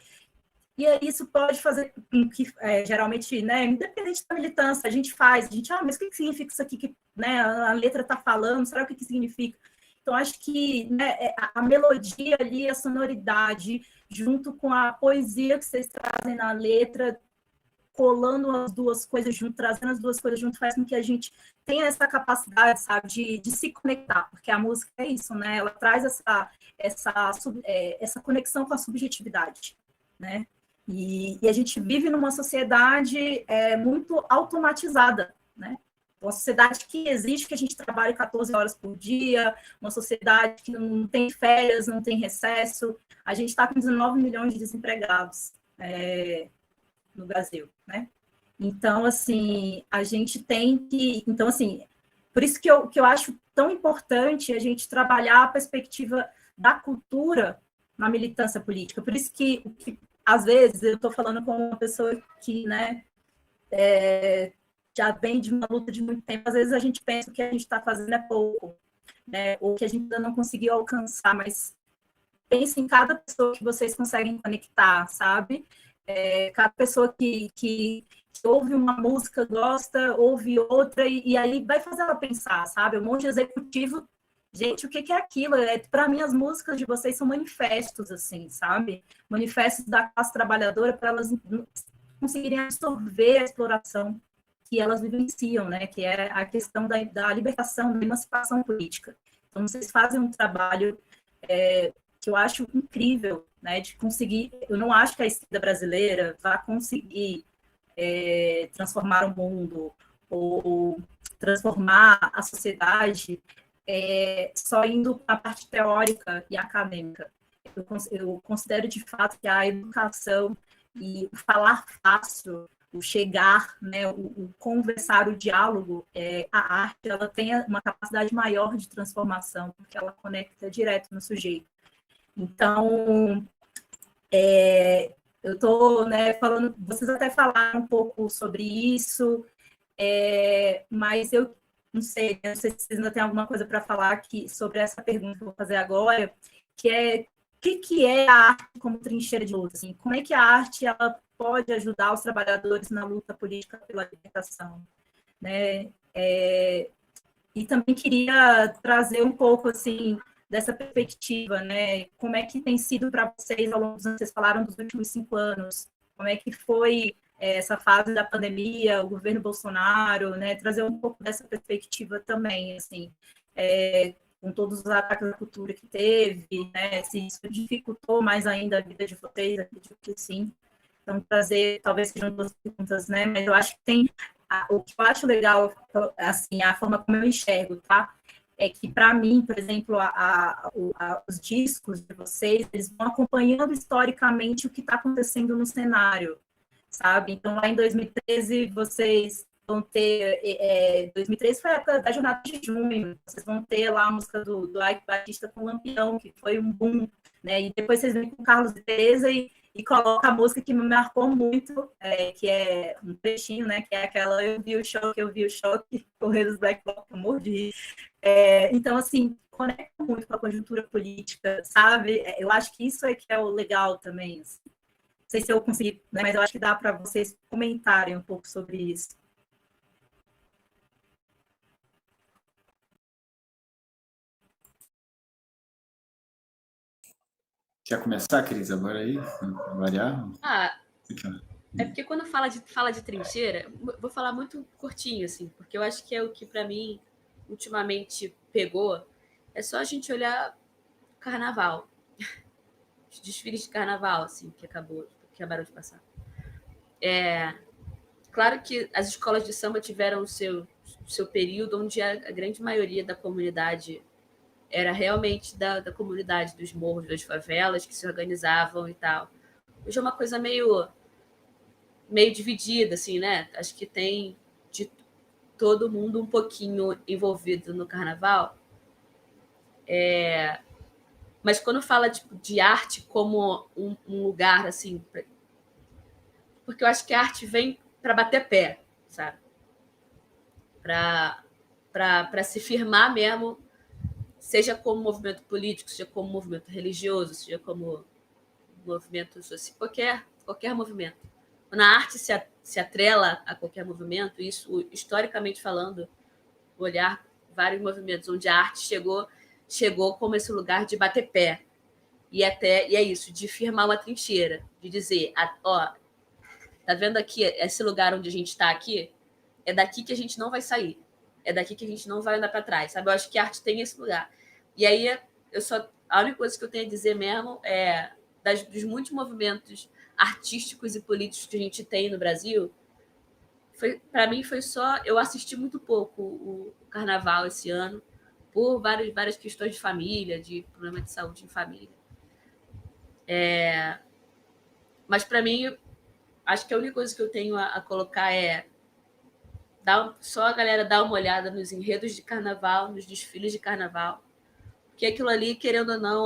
E isso pode fazer com que, geralmente, né, independente da militância, a gente, mas o que significa isso aqui que, né, a letra está falando, será o que significa? Então, acho que, né, a melodia ali, a sonoridade, junto com a poesia que vocês trazem na letra, colando as duas coisas junto, trazendo as duas coisas junto, faz com que a gente tenha essa capacidade, sabe, de se conectar, porque a música é isso, né? Ela traz essa conexão com a subjetividade, né? E a gente vive numa sociedade muito automatizada, né? Uma sociedade que exige que a gente trabalhe 14 horas por dia, uma sociedade que não tem férias, não tem recesso. A gente está com 19 milhões de desempregados no Brasil, né? Então, assim, a gente tem que... Então, assim, por isso que eu acho tão importante a gente trabalhar a perspectiva da cultura na militância política. Por isso que às vezes, eu estou falando com uma pessoa que, né, já vem de uma luta de muito tempo, às vezes a gente pensa que o que a gente está fazendo é pouco, né, ou que a gente ainda não conseguiu alcançar, mas pense em cada pessoa que vocês conseguem conectar, sabe? Cada pessoa que ouve uma música, gosta, ouve outra, e aí vai fazer ela pensar, sabe? O monte executivo, gente, o que é aquilo? Para mim, as músicas de vocês são manifestos, assim, sabe? Manifestos da classe trabalhadora para elas conseguirem absorver a exploração que elas vivenciam, né? Que é a questão da libertação, da emancipação política. Então, vocês fazem um trabalho que eu acho incrível, né? De conseguir... Eu não acho que a esquerda brasileira vai conseguir transformar o mundo ou transformar a sociedade só indo para a parte teórica e acadêmica. Eu considero, de fato, que a educação e o falar fácil, o chegar, né, o conversar, o diálogo, a arte, ela tem uma capacidade maior de transformação, porque ela conecta direto no sujeito. Então, eu estou, né, falando, vocês até falaram um pouco sobre isso, mas eu não sei se vocês ainda têm alguma coisa para falar aqui sobre essa pergunta que eu vou fazer agora, que é o que é a arte como trincheira de luta? Assim, como é que a arte ela pode ajudar os trabalhadores na luta política pela libertação? Né? E também queria trazer um pouco assim dessa perspectiva, né? Como é que tem sido para vocês ao longo dos anos? Vocês falaram dos últimos 5 anos. Como é que foi essa fase da pandemia, o governo Bolsonaro, né? Trazer um pouco dessa perspectiva também, assim, com todos os ataques à cultura que teve, né? Se isso dificultou mais ainda a vida de vocês, acredito que sim. Então, trazer, talvez sejam 2 perguntas, né? Mas eu acho que tem... O que eu acho legal, assim, a forma como eu enxergo, tá? É que, para mim, por exemplo, os discos de vocês, eles vão acompanhando historicamente o que está acontecendo no cenário, sabe? Então, lá em 2013, vocês vão ter... 2013 foi a época da Jornada de Junho, vocês vão ter lá a música do Ike Batista com Lampião, que foi um boom, né? E depois vocês vêm com Carlos e Teresa e coloca a música que me marcou muito, que é um trechinho, né? Que é aquela eu vi o choque, correr dos Black Bloc, eu morri. Então, assim, conecta muito com a conjuntura política, sabe? Eu acho que isso que é o legal também. Assim. Não sei se eu consegui, né, mas eu acho que dá para vocês comentarem um pouco sobre isso. Quer começar, Cris, agora aí? Variar? É porque quando fala de trincheira, vou falar muito curtinho, assim, porque eu acho que é o que, para mim, ultimamente pegou. É só a gente olhar carnaval. Os desfiles de carnaval, assim, que acabaram de passar. Claro que as escolas de samba tiveram o seu período onde a grande maioria da comunidade era realmente da comunidade dos morros, das favelas, que se organizavam e tal. Hoje é uma coisa meio dividida, assim, né? Acho que tem de todo mundo um pouquinho envolvido no carnaval. Mas quando fala de arte como um lugar, assim... Porque eu acho que a arte vem para bater pé, sabe? Para se firmar mesmo, seja como movimento político, seja como movimento religioso, seja como movimento social, qualquer movimento. Quando a arte se atrela a qualquer movimento, isso, historicamente falando, olhar vários movimentos onde a arte chegou como esse lugar de bater pé. E é isso, de firmar uma trincheira, de dizer, ó, tá vendo aqui esse lugar onde a gente está aqui? É daqui que a gente não vai sair. É daqui que a gente não vai andar para trás, sabe? Eu acho que a arte tem esse lugar. E aí, a única coisa que eu tenho a dizer mesmo é dos muitos movimentos artísticos e políticos que a gente tem no Brasil, para mim foi só... Eu assisti muito pouco o carnaval esse ano, por várias questões de família, de problema de saúde em família. Mas, para mim, acho que a única coisa que eu tenho a colocar é só a galera dar uma olhada nos enredos de carnaval, nos desfiles de carnaval, porque aquilo ali, querendo ou não,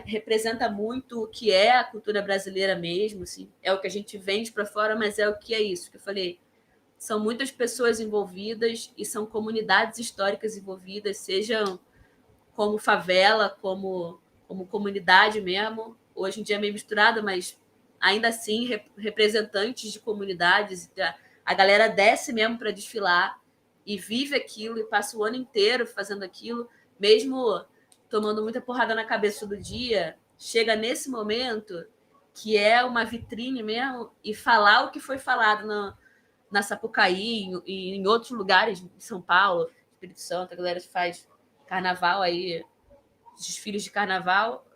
representa muito o que é a cultura brasileira mesmo, assim. É o que a gente vende para fora, mas é o que é isso que eu falei. São muitas pessoas envolvidas e são comunidades históricas envolvidas, sejam como favela, como comunidade mesmo. Hoje em dia é meio misturada, mas ainda assim representantes de comunidades. A galera desce mesmo para desfilar e vive aquilo e passa o ano inteiro fazendo aquilo, mesmo tomando muita porrada na cabeça todo dia, chega nesse momento que é uma vitrine mesmo e falar o que foi falado na Sapucaí e em outros lugares, em São Paulo, Espírito Santo, a galera faz carnaval aí, desfiles de carnaval.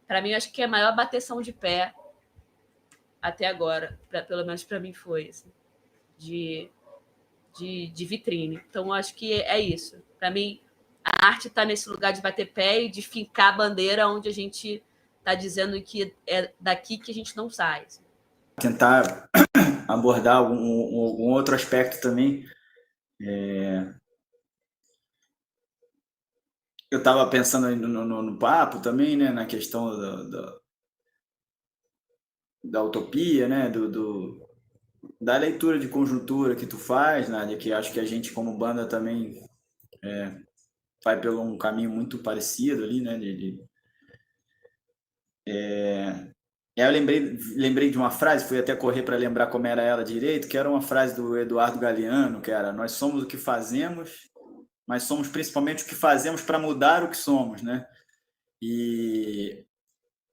Para mim, acho que é a maior bateção de pé até agora, pelo menos para mim foi, assim, de vitrine. Então, acho que é isso. Para mim, a arte está nesse lugar de bater pé e de fincar a bandeira onde a gente está dizendo que é daqui que a gente não sai. Assim. Tentar abordar algum outro aspecto também. Eu estava pensando aí no papo também, né, na questão da utopia, né, da leitura de conjuntura que tu faz, Nádia, que acho que a gente como banda também vai pelo um caminho muito parecido ali, né, eu lembrei de uma frase, fui até correr para lembrar como era ela direito, que era uma frase do Eduardo Galeano, que era: nós somos o que fazemos, mas somos principalmente o que fazemos para mudar o que somos, né? E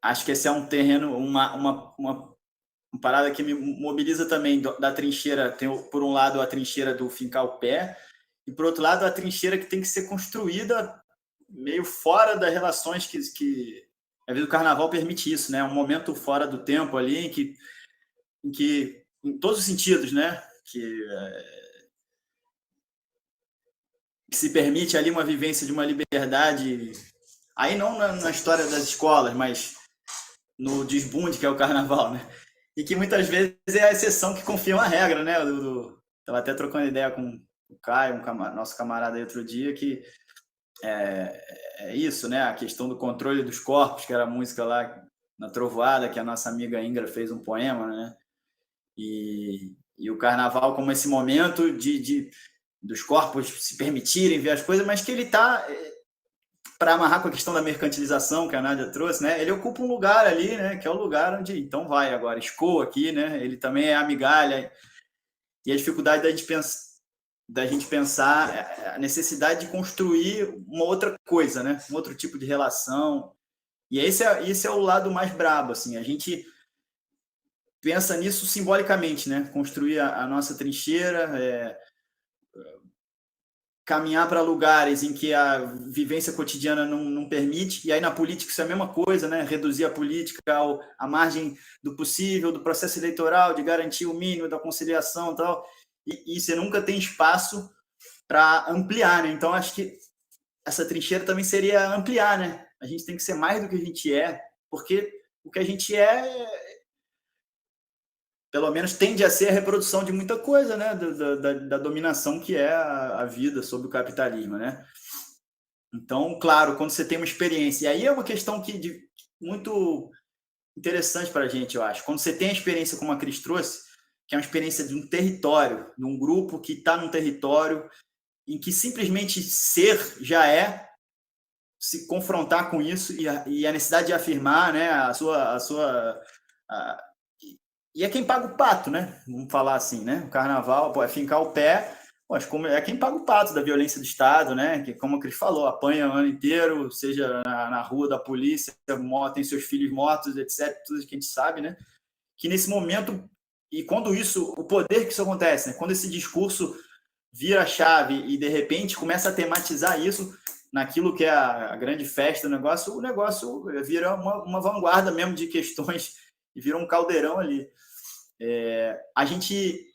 acho que esse é um terreno, uma parada que me mobiliza também da trincheira. Tem, por um lado, a trincheira do fincar o pé, e por outro lado, a trincheira que tem que ser construída meio fora das relações que a vida do carnaval permite isso, né? Um momento fora do tempo ali, em todos os sentidos, né? Que se permite ali uma vivência de uma liberdade, aí não na história das escolas, mas no desbunde que é o carnaval, né? E que muitas vezes é a exceção que confirma a regra, né? Estava até trocando ideia com o Caio, nosso camarada aí outro dia, que é isso, né? A questão do controle dos corpos, que era a música lá na Trovoada, que a nossa amiga Ingra fez um poema, né? E o carnaval como esse momento dos corpos se permitirem ver as coisas, mas que ele está, para amarrar com a questão da mercantilização que a Nádia trouxe, né? Ele ocupa um lugar ali, né? Que é o lugar onde, então vai agora, escoa aqui, né? Ele também é a migalha. E a dificuldade da gente pensar a necessidade de construir uma outra coisa, né? Um outro tipo de relação. E esse é o lado mais brabo, assim. A gente pensa nisso simbolicamente, né? Construir a nossa trincheira, caminhar para lugares em que a vivência cotidiana não permite, e aí na política isso é a mesma coisa, né? Reduzir a política à margem do possível, do processo eleitoral, de garantir o mínimo da conciliação e tal, e você nunca tem espaço para ampliar, né? Então, acho que essa trincheira também seria ampliar, né? A gente tem que ser mais do que a gente é, porque o que a gente é, pelo menos tende a ser a reprodução de muita coisa, né? Da dominação que é a vida sob o capitalismo, né? Então, claro, quando você tem uma experiência, e aí é uma questão muito interessante para a gente, eu acho. Quando você tem a experiência como a Cris trouxe, que é uma experiência de um território, de um grupo que está num território em que simplesmente ser já é se confrontar com isso e a necessidade de afirmar, né, e é quem paga o pato, né? Vamos falar assim, né? O carnaval, pô, é fincar o pé, pô, é quem paga o pato da violência do Estado, né? Que, como a Cris falou, apanha o ano inteiro, seja na rua da polícia, tem seus filhos mortos, etc. Tudo que a gente sabe, né? Que nesse momento, e quando isso, o poder que isso acontece, né? Quando esse discurso vira a chave e de repente começa a tematizar isso naquilo que é a grande festa do negócio, o negócio vira uma vanguarda mesmo de questões e vira um caldeirão ali. A gente,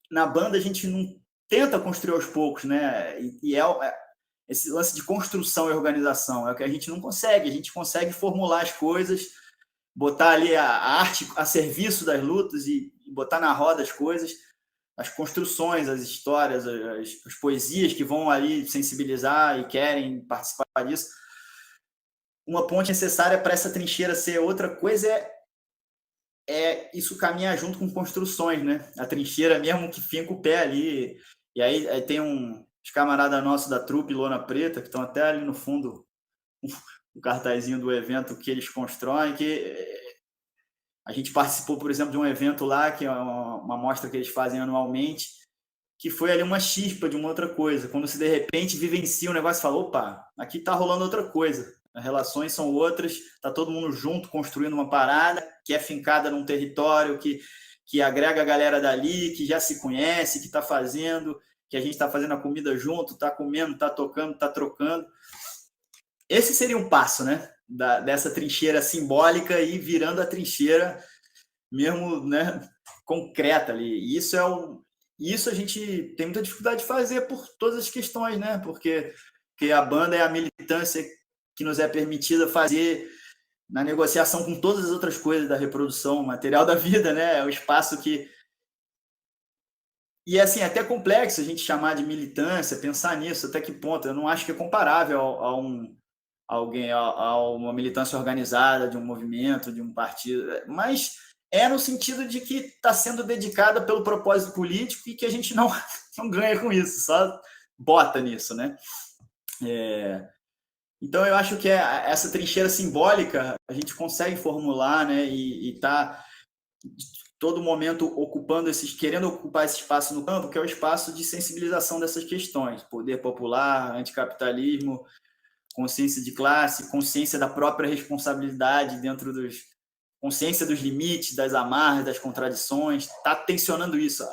na banda, a gente não tenta construir aos poucos, né? E esse lance de construção e organização é o que a gente não consegue. A gente consegue formular as coisas, botar ali a arte a serviço das lutas e botar na roda as coisas, as construções, as histórias, as poesias que vão ali sensibilizar e querem participar disso. Uma ponte necessária para essa trincheira ser outra coisa é isso caminhar junto com construções, né? A trincheira mesmo que finca o pé ali. E aí tem os camaradas nossos da trupe Lona Preta, que estão até ali no fundo, o cartazinho do evento que eles constroem, que a gente participou, por exemplo, de um evento lá, que é uma mostra que eles fazem anualmente, que foi ali uma chispa de uma outra coisa. Quando você, de repente, vivencia um negócio e fala, opa, aqui está rolando outra coisa. As relações são outras, está todo mundo junto construindo uma parada que é fincada num território, que agrega a galera dali, que já se conhece, que está fazendo, que a gente está fazendo a comida junto, está comendo, está tocando, está trocando. Esse seria um passo, né? Dessa trincheira simbólica e virando a trincheira mesmo, né, concreta ali. E isso a gente tem muita dificuldade de fazer por todas as questões, né? Porque a banda é a militância que nos é permitida fazer na negociação com todas as outras coisas da reprodução material da vida, né? É o espaço que... E, assim, é até complexo a gente chamar de militância, pensar nisso, até que ponto. Eu não acho que é comparável a uma militância organizada de um movimento, de um partido, mas é no sentido de que está sendo dedicada pelo propósito político e que a gente não ganha com isso, só bota nisso, né? Então, eu acho que essa trincheira simbólica a gente consegue formular, né? E tá todo momento querendo ocupar esse espaço no campo, que é o espaço de sensibilização dessas questões, poder popular, anticapitalismo, consciência de classe, consciência da própria responsabilidade consciência dos limites, das amarras, das contradições, está tensionando isso,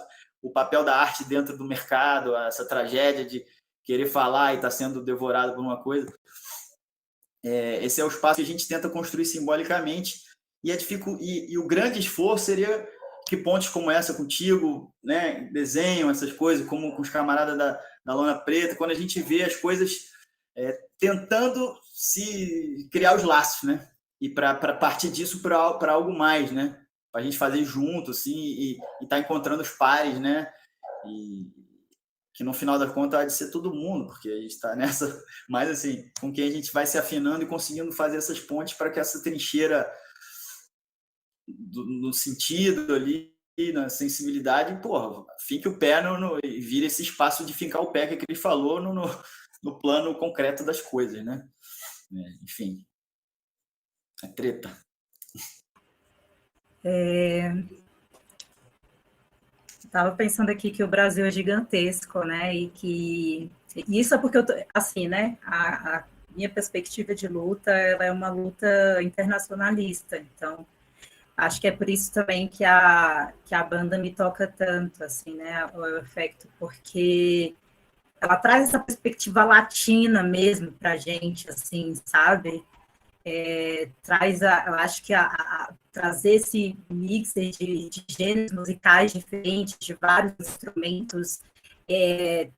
o papel da arte dentro do mercado, essa tragédia de querer falar e estar sendo devorado por uma coisa. Esse é o espaço que a gente tenta construir simbolicamente e o grande esforço seria que pontes como essa contigo, né, desenham essas coisas, como com os camaradas da Lona Preta, quando a gente vê as coisas tentando se criar os laços, né? E para partir disso para algo mais, né? Para a gente fazer junto, assim, e tá encontrando os pares, né? E que no final da conta há de ser todo mundo, porque a gente está nessa, mas assim, com quem a gente vai se afinando e conseguindo fazer essas pontes para que essa trincheira no sentido ali, na sensibilidade, porra, fique o pé e vire esse espaço de fincar o pé que ele falou no plano concreto das coisas, né? Enfim, é treta. Estava pensando aqui que o Brasil é gigantesco, né? E isso é porque eu tô, assim, né? A minha perspectiva de luta, ela é uma luta internacionalista. Então, acho que é por isso também que a banda me toca tanto, assim, né? O efeito, porque ela traz essa perspectiva latina mesmo para a gente, assim, sabe? Traz, eu acho que trazer esse mix de gêneros musicais diferentes, de vários instrumentos,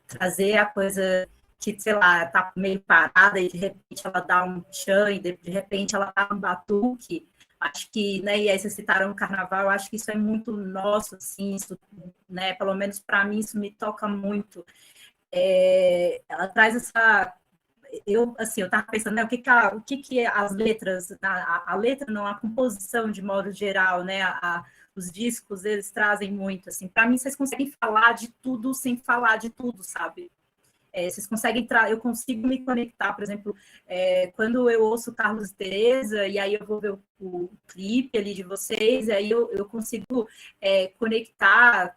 trazer a coisa que, sei lá, tá meio parada e de repente ela dá um tchan e de repente ela dá um batuque. Acho que, né, e aí vocês citaram o carnaval, eu acho que isso é muito nosso, assim, isso, né, pelo menos para mim isso me toca muito. Ela traz essa... Eu estava pensando, né, o que que as letras, a letra não, a composição de modo geral, né, os discos, eles trazem muito, assim, para mim vocês conseguem falar de tudo sem falar de tudo, sabe? Vocês conseguem eu consigo me conectar, por exemplo, quando eu ouço Carlos e Teresa, e aí eu vou ver o clipe ali de vocês, e aí eu consigo conectar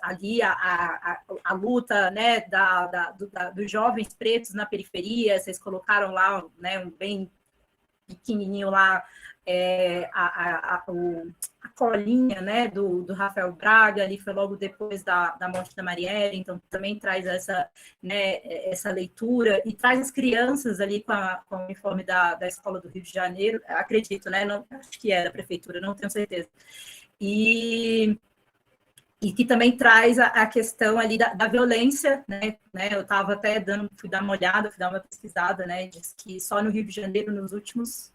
ali a luta, né, dos jovens pretos na periferia. Vocês colocaram lá, né, um bem pequenininho lá, a colinha, né, do Rafael Braga, ali foi logo depois da morte da Marielle, então também traz essa, né, essa leitura, e traz as crianças ali com o uniforme da Escola do Rio de Janeiro, acredito, né, não, acho que é da prefeitura, não tenho certeza, e que também traz a questão ali da violência, né, eu estava até fui dar uma olhada, fui dar uma pesquisada, né, diz que só no Rio de Janeiro, nos últimos,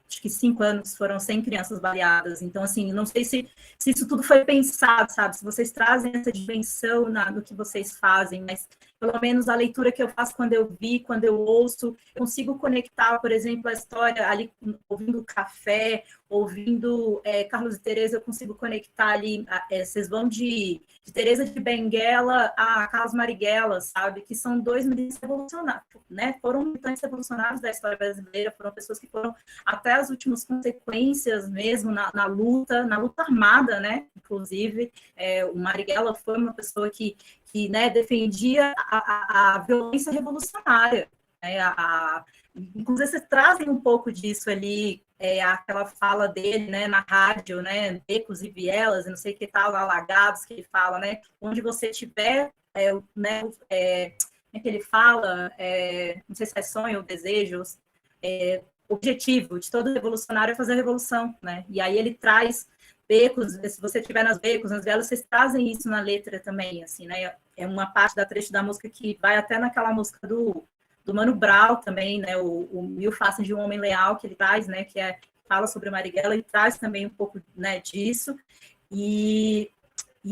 acho que 5 anos, foram 100 crianças baleadas. Então, assim, não sei se isso tudo foi pensado, sabe? Se vocês trazem essa dimensão no que vocês fazem, mas pelo menos a leitura que eu faço quando eu vi, quando eu ouço, eu consigo conectar, por exemplo, a história ali, ouvindo Café, ouvindo Carlos e Teresa, eu consigo conectar ali, vocês vão de Teresa de Benguela a Carlos Marighella, sabe? Que são 2 militantes revolucionários, né? Foram militantes revolucionários da história brasileira, foram pessoas que foram até as últimas consequências mesmo na luta armada, né? Inclusive, o Marighella foi uma pessoa que né, defendia a violência revolucionária, né? Inclusive, vocês trazem um pouco disso ali, aquela fala dele, né, na rádio, né, becos e vielas, não sei o que tal, alagados, que ele fala, né, onde você tiver, né, como é que ele fala, não sei se é sonho ou desejos, objetivo de todo revolucionário é fazer a revolução, né, e aí ele traz becos, se você estiver nas becos, nas vielas, vocês trazem isso na letra também, assim, né, é uma parte da trecho da música que vai até naquela música do Mano Brown também, né, o 1000 Faces de um Homem Leal, que ele traz, né, que fala sobre Marighella, e traz também um pouco, né, disso, e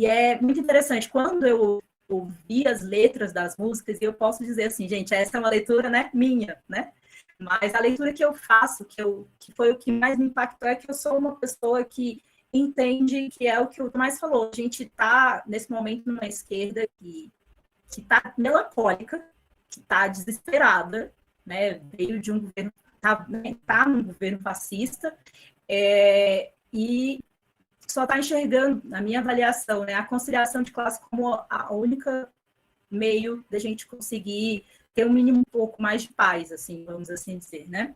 é muito interessante, quando eu ouvi as letras das músicas, e eu posso dizer assim, gente, essa é uma leitura, né, minha, né, mas a leitura que eu faço, que foi o que mais me impactou, é que eu sou uma pessoa que entende que é o que o Tomás falou, a gente está, nesse momento, numa esquerda que está melancólica, que está desesperada, né? Veio de um governo, está num governo fascista, e só está enxergando, na minha avaliação, né, a conciliação de classe como a única meio da gente conseguir ter um mínimo um pouco mais de paz, assim, vamos assim dizer, né?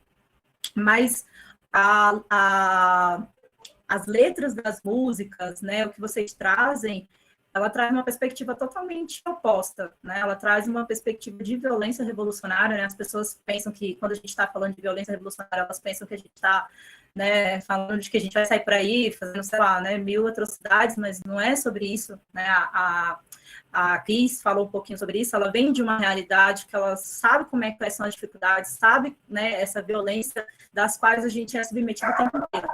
Mas as letras das músicas, né, o que vocês trazem, ela traz uma perspectiva totalmente oposta, né? Ela traz uma perspectiva de violência revolucionária, né? As pessoas pensam que, quando a gente está falando de violência revolucionária, elas pensam que a gente está, né, falando de que a gente vai sair por aí fazendo, sei lá, né, 1000 atrocidades, mas não é sobre isso, né? A Cris falou um pouquinho sobre isso, ela vem de uma realidade que ela sabe quais são as dificuldades, sabe, né, essa violência das quais a gente é submetido o tempo inteiro.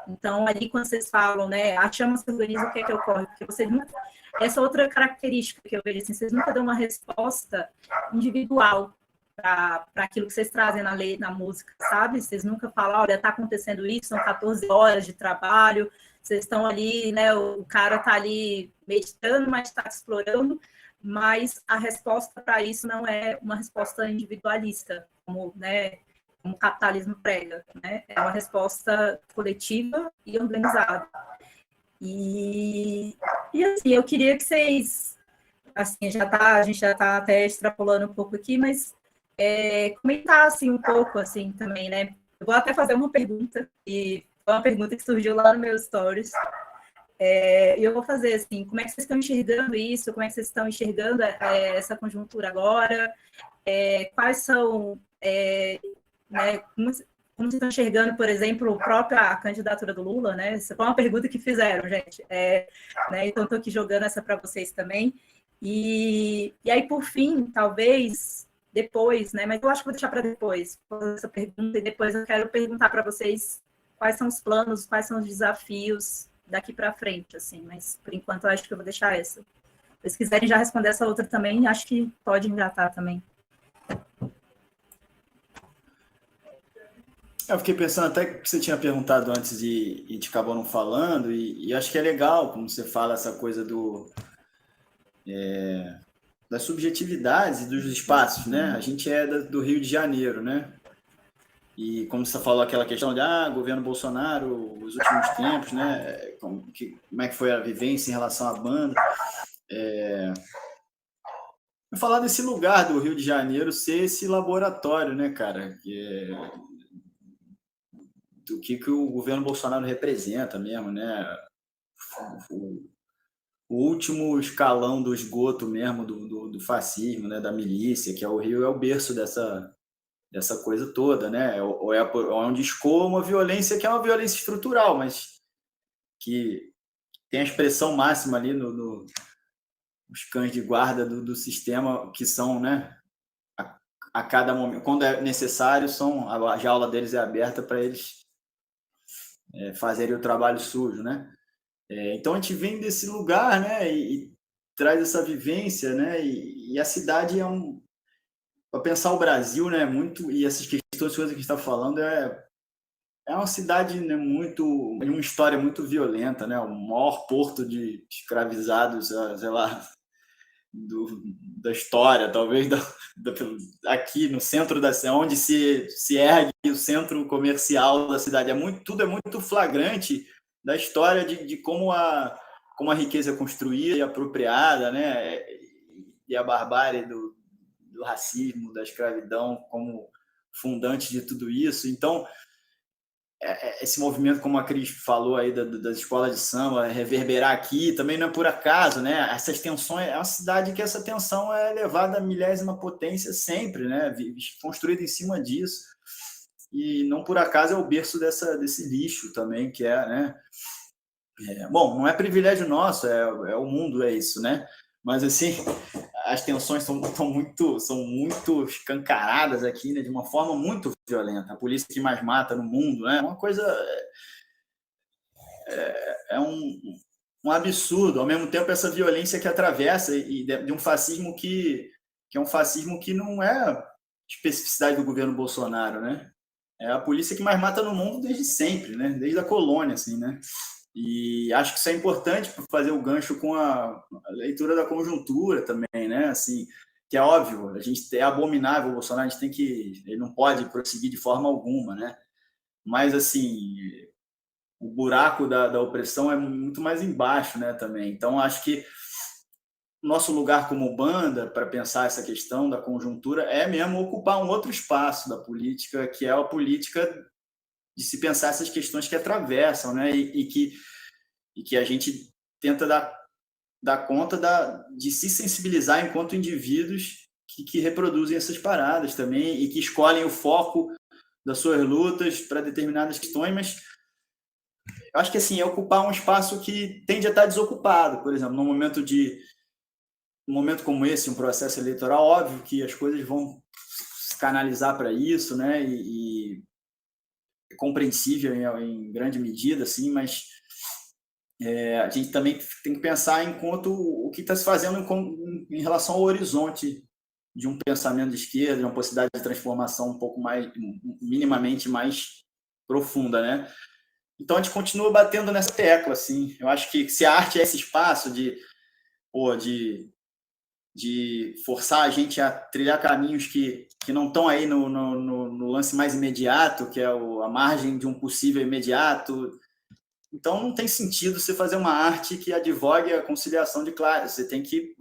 Então, ali, quando vocês falam, né, a chama se organiza, o que é que ocorre? Porque vocês nunca... Essa outra característica que eu vejo, assim, vocês nunca dão uma resposta individual para aquilo que vocês trazem na música, sabe? Vocês nunca falam, olha, está acontecendo isso, são 14 horas de trabalho, vocês estão ali, né, o cara está ali meditando, mas está explorando, mas a resposta para isso não é uma resposta individualista, como, né, como o capitalismo prega, né? É uma resposta coletiva e organizada. E assim, eu queria que vocês, assim, a gente já está até extrapolando um pouco aqui, mas comentassem um pouco, assim, também, né? Eu vou até fazer uma pergunta, e foi uma pergunta que surgiu lá no meu stories, E eu vou fazer assim, como é que vocês estão enxergando isso? Como é que vocês estão enxergando essa conjuntura agora? Quais são, né, como vocês estão enxergando, por exemplo, a própria candidatura do Lula, né? Essa foi uma pergunta que fizeram, gente. Né, então, estou aqui jogando essa para vocês também. E aí, por fim, talvez, depois, né? Mas eu acho que vou deixar para depois essa pergunta, e depois eu quero perguntar para vocês quais são os planos, quais são os desafios daqui para frente, assim. Mas, por enquanto, eu acho que eu vou deixar essa. Se vocês quiserem já responder essa outra também, acho que pode engatar também. Eu fiquei pensando até que você tinha perguntado antes e a gente acabou não falando, e acho que é legal como você fala essa coisa das subjetividades e dos espaços, né? A gente é do Rio de Janeiro, né? E como você falou aquela questão de governo Bolsonaro, os últimos tempos, né? Como é que foi a vivência em relação à banda? Vou falar desse lugar do Rio de Janeiro ser esse laboratório, né, cara? Do que o governo Bolsonaro representa mesmo, né? O último escalão do esgoto mesmo do fascismo, né? Da milícia, que é o Rio, é o berço dessa coisa toda, né? É onde escoa uma violência que é uma violência estrutural, mas que tem a expressão máxima ali os cães de guarda do sistema, que são, né? A cada momento, quando é necessário, a jaula deles é aberta para eles fazerem o trabalho sujo, né? Então a gente vem desse lugar, né? E traz essa vivência, né? E a cidade para pensar o Brasil, né? Muito, e essas questões, coisas que a gente está falando, é uma cidade, né, uma história muito violenta, né? O maior porto de escravizados, sei lá, da história, talvez aqui no centro da cidade, onde se ergue o centro comercial da cidade. Tudo é muito flagrante da história de como a riqueza é construída e apropriada, né? E a barbárie do racismo, da escravidão como fundante de tudo isso. Então, esse movimento, como a Cris falou aí, das escolas de samba, reverberar aqui, também não é por acaso, né? Essas tensões, é uma cidade que essa tensão é levada à milésima potência sempre, né? Construída em cima disso. E não por acaso é o berço desse lixo também, que né? Bom, não é privilégio nosso, é o mundo, é isso, né? Mas, assim, as tensões são muito escancaradas aqui, né? De uma forma muito violenta. A polícia que mais mata no mundo, né? Uma coisa... um absurdo. Ao mesmo tempo, essa violência que atravessa e de um fascismo que é um fascismo que não é especificidade do governo Bolsonaro, né? É a polícia que mais mata no mundo desde sempre, né? Desde a colônia, assim, né? E acho que isso é importante para fazer o gancho com a leitura da conjuntura também, né? Assim, que é óbvio, a gente é abominável o Bolsonaro, a gente ele não pode prosseguir de forma alguma, né? Mas, assim, o buraco da opressão é muito mais embaixo, né, também. Então, acho que nosso lugar como banda, para pensar essa questão da conjuntura, é mesmo ocupar um outro espaço da política, que é a política de se pensar essas questões que atravessam, né? E que a gente tenta dar conta de se sensibilizar enquanto indivíduos que reproduzem essas paradas também e que escolhem o foco das suas lutas para determinadas questões, mas eu acho que, assim, é ocupar um espaço que tende a estar desocupado. Por exemplo, num momento como esse, um processo eleitoral, óbvio que as coisas vão se canalizar para isso, né? E é compreensível em grande medida, assim, mas a gente também tem que pensar enquanto o que está se fazendo em relação ao horizonte de um pensamento de esquerda, de uma possibilidade de transformação um pouco mais, minimamente mais profunda, né? Então a gente continua batendo nessa tecla, assim. Eu acho que se a arte é esse espaço de forçar a gente a trilhar caminhos que não estão aí no lance mais imediato, que é a margem de um possível imediato. Então não tem sentido você fazer uma arte que advogue a conciliação de classes. A gente tem que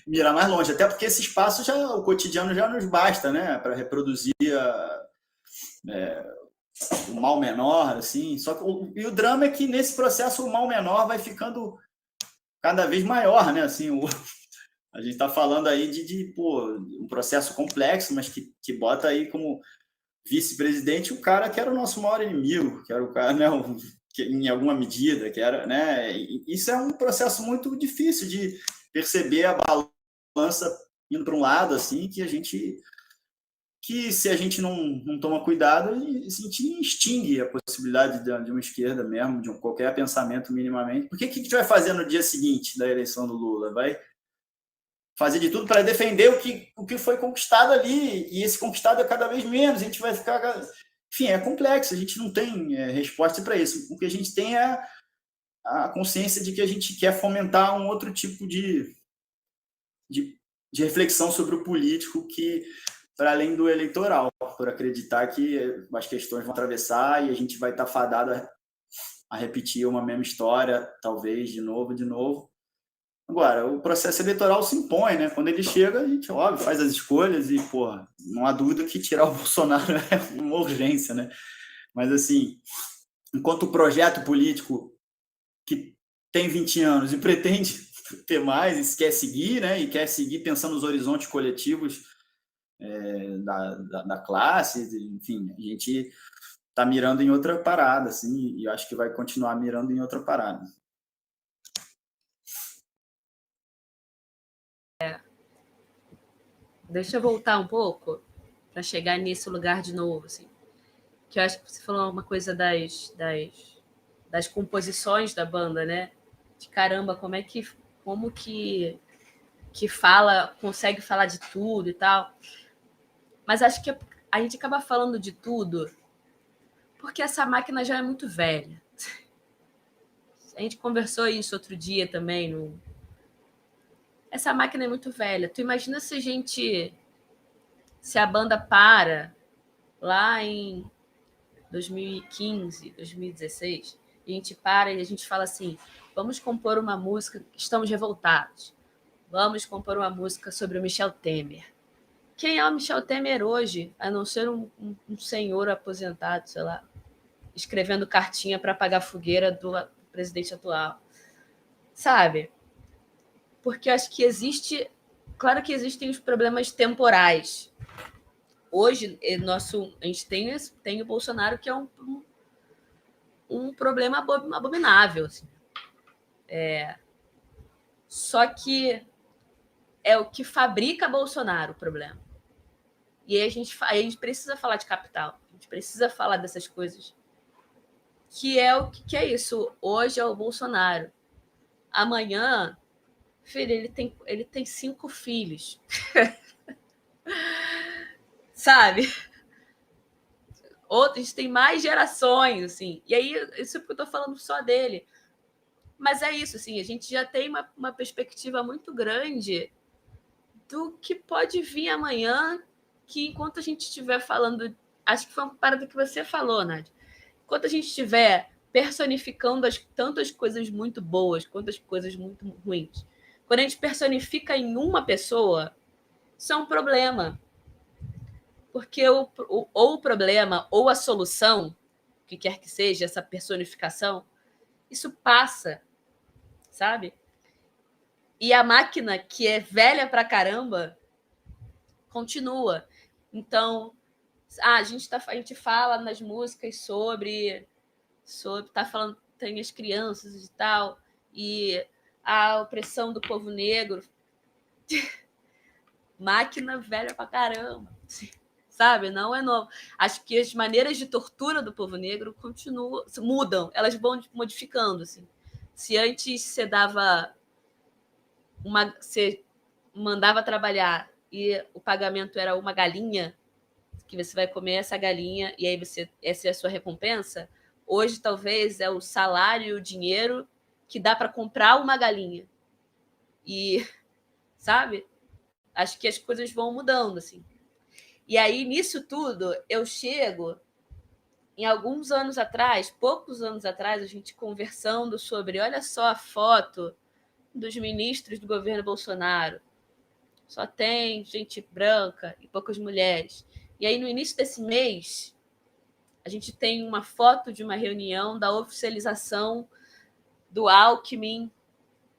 mirar mais longe, até porque esse espaço o cotidiano já nos basta, né, para reproduzir o mal menor, assim. Só que o drama é que nesse processo o mal menor vai ficando cada vez maior, né? Assim, a gente está falando aí de um processo complexo, mas que bota aí como vice-presidente o cara que era o nosso maior inimigo, que era o cara, né, que, em alguma medida, que era, né? Isso é um processo muito difícil de perceber a balança indo para um lado, assim, que se a gente não toma cuidado, a gente extingue a possibilidade de uma esquerda mesmo, de qualquer pensamento minimamente. Por que a gente vai fazer no dia seguinte da eleição do Lula? Vai fazer de tudo para defender o que foi conquistado ali, e esse conquistado é cada vez menos, a gente vai ficar... Enfim, é complexo, a gente não tem resposta para isso. O que a gente tem é a consciência de que a gente quer fomentar um outro tipo de reflexão sobre o político que, para além do eleitoral, por acreditar que as questões vão atravessar e a gente vai estar fadado a repetir uma mesma história, talvez, de novo. Agora, o processo eleitoral se impõe, né? Quando ele chega, a gente, óbvio, faz as escolhas e, porra, não há dúvida que tirar o Bolsonaro é uma urgência, né? Mas, assim, enquanto o projeto político que tem 20 anos e pretende ter mais, e quer seguir, né? E quer seguir pensando nos horizontes coletivos da classe, enfim, a gente está mirando em outra parada, assim, e eu acho que vai continuar mirando em outra parada. Deixa eu voltar um pouco para chegar nesse lugar de novo, assim. Que eu acho que você falou uma coisa das composições da banda, né? De caramba, como que fala, consegue falar de tudo e tal. Mas acho que a gente acaba falando de tudo porque essa máquina já é muito velha. A gente conversou isso outro dia também. Essa máquina é muito velha. Tu imagina se a banda para lá em 2015, 2016, e a gente para e a gente fala assim, vamos compor uma música, estamos revoltados. Vamos compor uma música sobre o Michel Temer. Quem é o Michel Temer hoje, a não ser um senhor aposentado, sei lá, escrevendo cartinha para apagar a fogueira do presidente atual? Sabe? Porque eu acho que claro que existem os problemas temporais. Hoje, a gente tem o Bolsonaro, que é um problema abominável. Assim. Só que é o que fabrica Bolsonaro o problema. E aí a gente precisa falar de capital, a gente precisa falar dessas coisas. Que é o que é isso? Hoje é o Bolsonaro. Amanhã, filho, ele tem 5 filhos. Sabe? Outros têm mais gerações, assim. E aí, isso é porque eu tô falando só dele. Mas é isso, assim, a gente já tem uma perspectiva muito grande do que pode vir amanhã, que enquanto a gente estiver falando... Acho que foi uma parada que você falou, Nádia. Enquanto a gente estiver personificando tantas coisas muito boas quanto as coisas muito ruins, quando a gente personifica em uma pessoa, isso é um problema. Porque ou o problema ou a solução, o que quer que seja, essa personificação, isso passa, sabe? E a máquina, que é velha pra caramba, continua. Então, a gente fala nas músicas sobre tá falando, tem as crianças e tal, e a opressão do povo negro. Máquina velha pra caramba, sabe? Não é novo. Acho que as maneiras de tortura do povo negro mudam, elas vão modificando, assim. Se antes você mandava trabalhar e o pagamento era uma galinha, que você vai comer essa galinha e aí essa é a sua recompensa. Hoje, talvez, é o salário, o dinheiro que dá para comprar uma galinha. E, sabe? Acho que as coisas vão mudando, assim. E aí, nisso tudo, eu chego em alguns anos atrás, poucos anos atrás, a gente conversando sobre, olha só a foto dos ministros do governo Bolsonaro. Só tem gente branca e poucas mulheres. E aí, no início desse mês, a gente tem uma foto de uma reunião da oficialização do Alckmin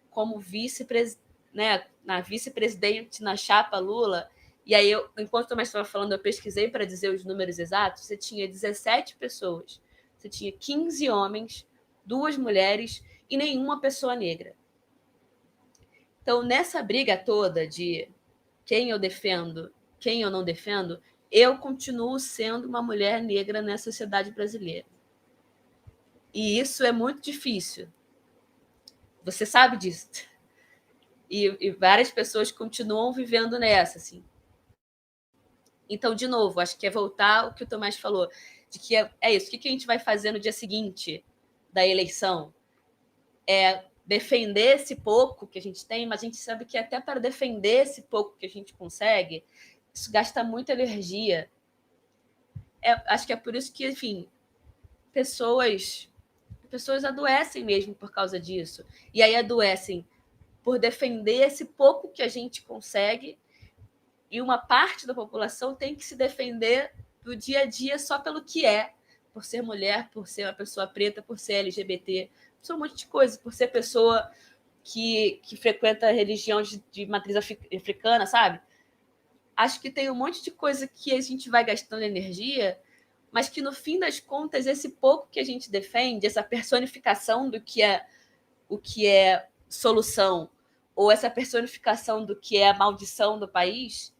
como na vice-presidente na chapa Lula. E aí, enquanto o Tomás estava falando, eu pesquisei para dizer os números exatos. Você tinha 17 pessoas, você tinha 15 homens, 2 mulheres e nenhuma pessoa negra. Então, nessa briga toda de quem eu defendo, quem eu não defendo, eu continuo sendo uma mulher negra na sociedade brasileira. E isso é muito difícil. Você sabe disso. E várias pessoas continuam vivendo nessa, assim. Então, de novo, acho que é voltar ao que o Tomás falou, de que é isso. O que a gente vai fazer no dia seguinte da eleição? É defender esse pouco que a gente tem, mas a gente sabe que até para defender esse pouco que a gente consegue, isso gasta muita energia. Acho que é por isso que, enfim, pessoas adoecem mesmo por causa disso. E aí adoecem por defender esse pouco que a gente consegue, e uma parte da população tem que se defender do dia a dia só pelo que é, por ser mulher, por ser uma pessoa preta, por ser LGBT, por ser um monte de coisa, por ser pessoa que frequenta religião de matriz africana, sabe? Acho que tem um monte de coisa que a gente vai gastando energia, mas que no fim das contas, esse pouco que a gente defende, essa personificação do que é o que é solução, ou essa personificação do que é a maldição do país,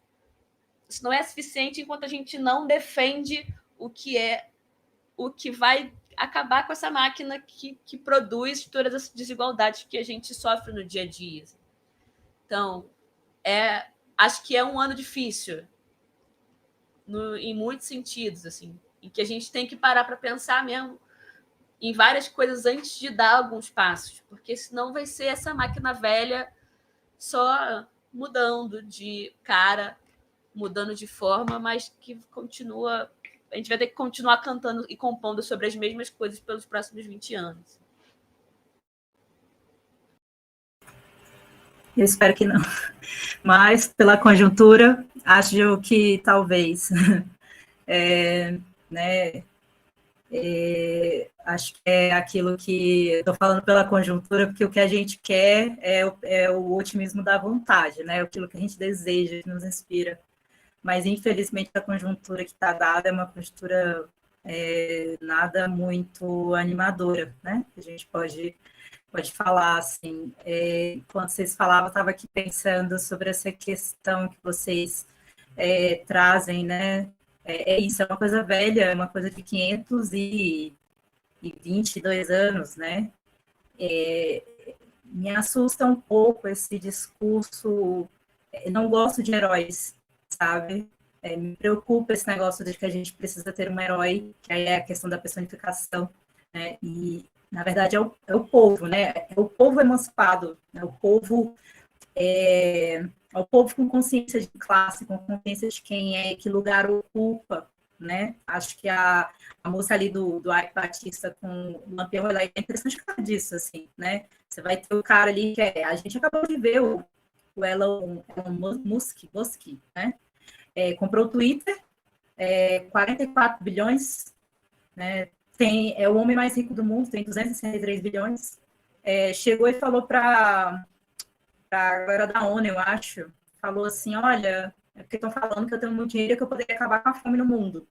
isso não é suficiente enquanto a gente não defende o que vai acabar com essa máquina que produz todas as desigualdades que a gente sofre no dia a dia. Então, acho que é um ano difícil, em muitos sentidos, assim, em que a gente tem que parar para pensar mesmo em várias coisas antes de dar alguns passos, porque senão vai ser essa máquina velha só mudando de cara, mudando de forma, mas que continua. A gente vai ter que continuar cantando e compondo sobre as mesmas coisas pelos próximos 20 anos. Eu espero que não. Mas, pela conjuntura, acho que talvez. Acho que é aquilo que estou falando pela conjuntura, porque o que a gente quer é o otimismo da vontade, né? Aquilo que a gente deseja, que nos inspira. Mas, infelizmente, a conjuntura que está dada é uma conjuntura nada muito animadora, né? A gente pode falar, assim. Enquanto vocês falavam, eu estava aqui pensando sobre essa questão que vocês trazem, né? Isso, é uma coisa velha, é uma coisa de 522 anos, né? Me assusta um pouco esse discurso. Não gosto de heróis, sabe? Me preocupa esse negócio de que a gente precisa ter um herói, que aí é a questão da personificação, né? E, na verdade, é o povo, né? É o povo emancipado, né? O povo com consciência de classe, com consciência de quem é, que lugar ocupa, né? Acho que a moça ali do Ike Batista com o Lampião, ela é interessante por causa disso, assim, né? Você vai ter o cara ali que a gente acabou de ver o Elon Musk, né? Comprou o Twitter, 44 bilhões, né? É o homem mais rico do mundo, tem 263 bilhões. Chegou e falou para a galera da ONU, eu acho, falou assim, olha, é porque estão falando que eu tenho muito dinheiro e que eu poderia acabar com a fome no mundo.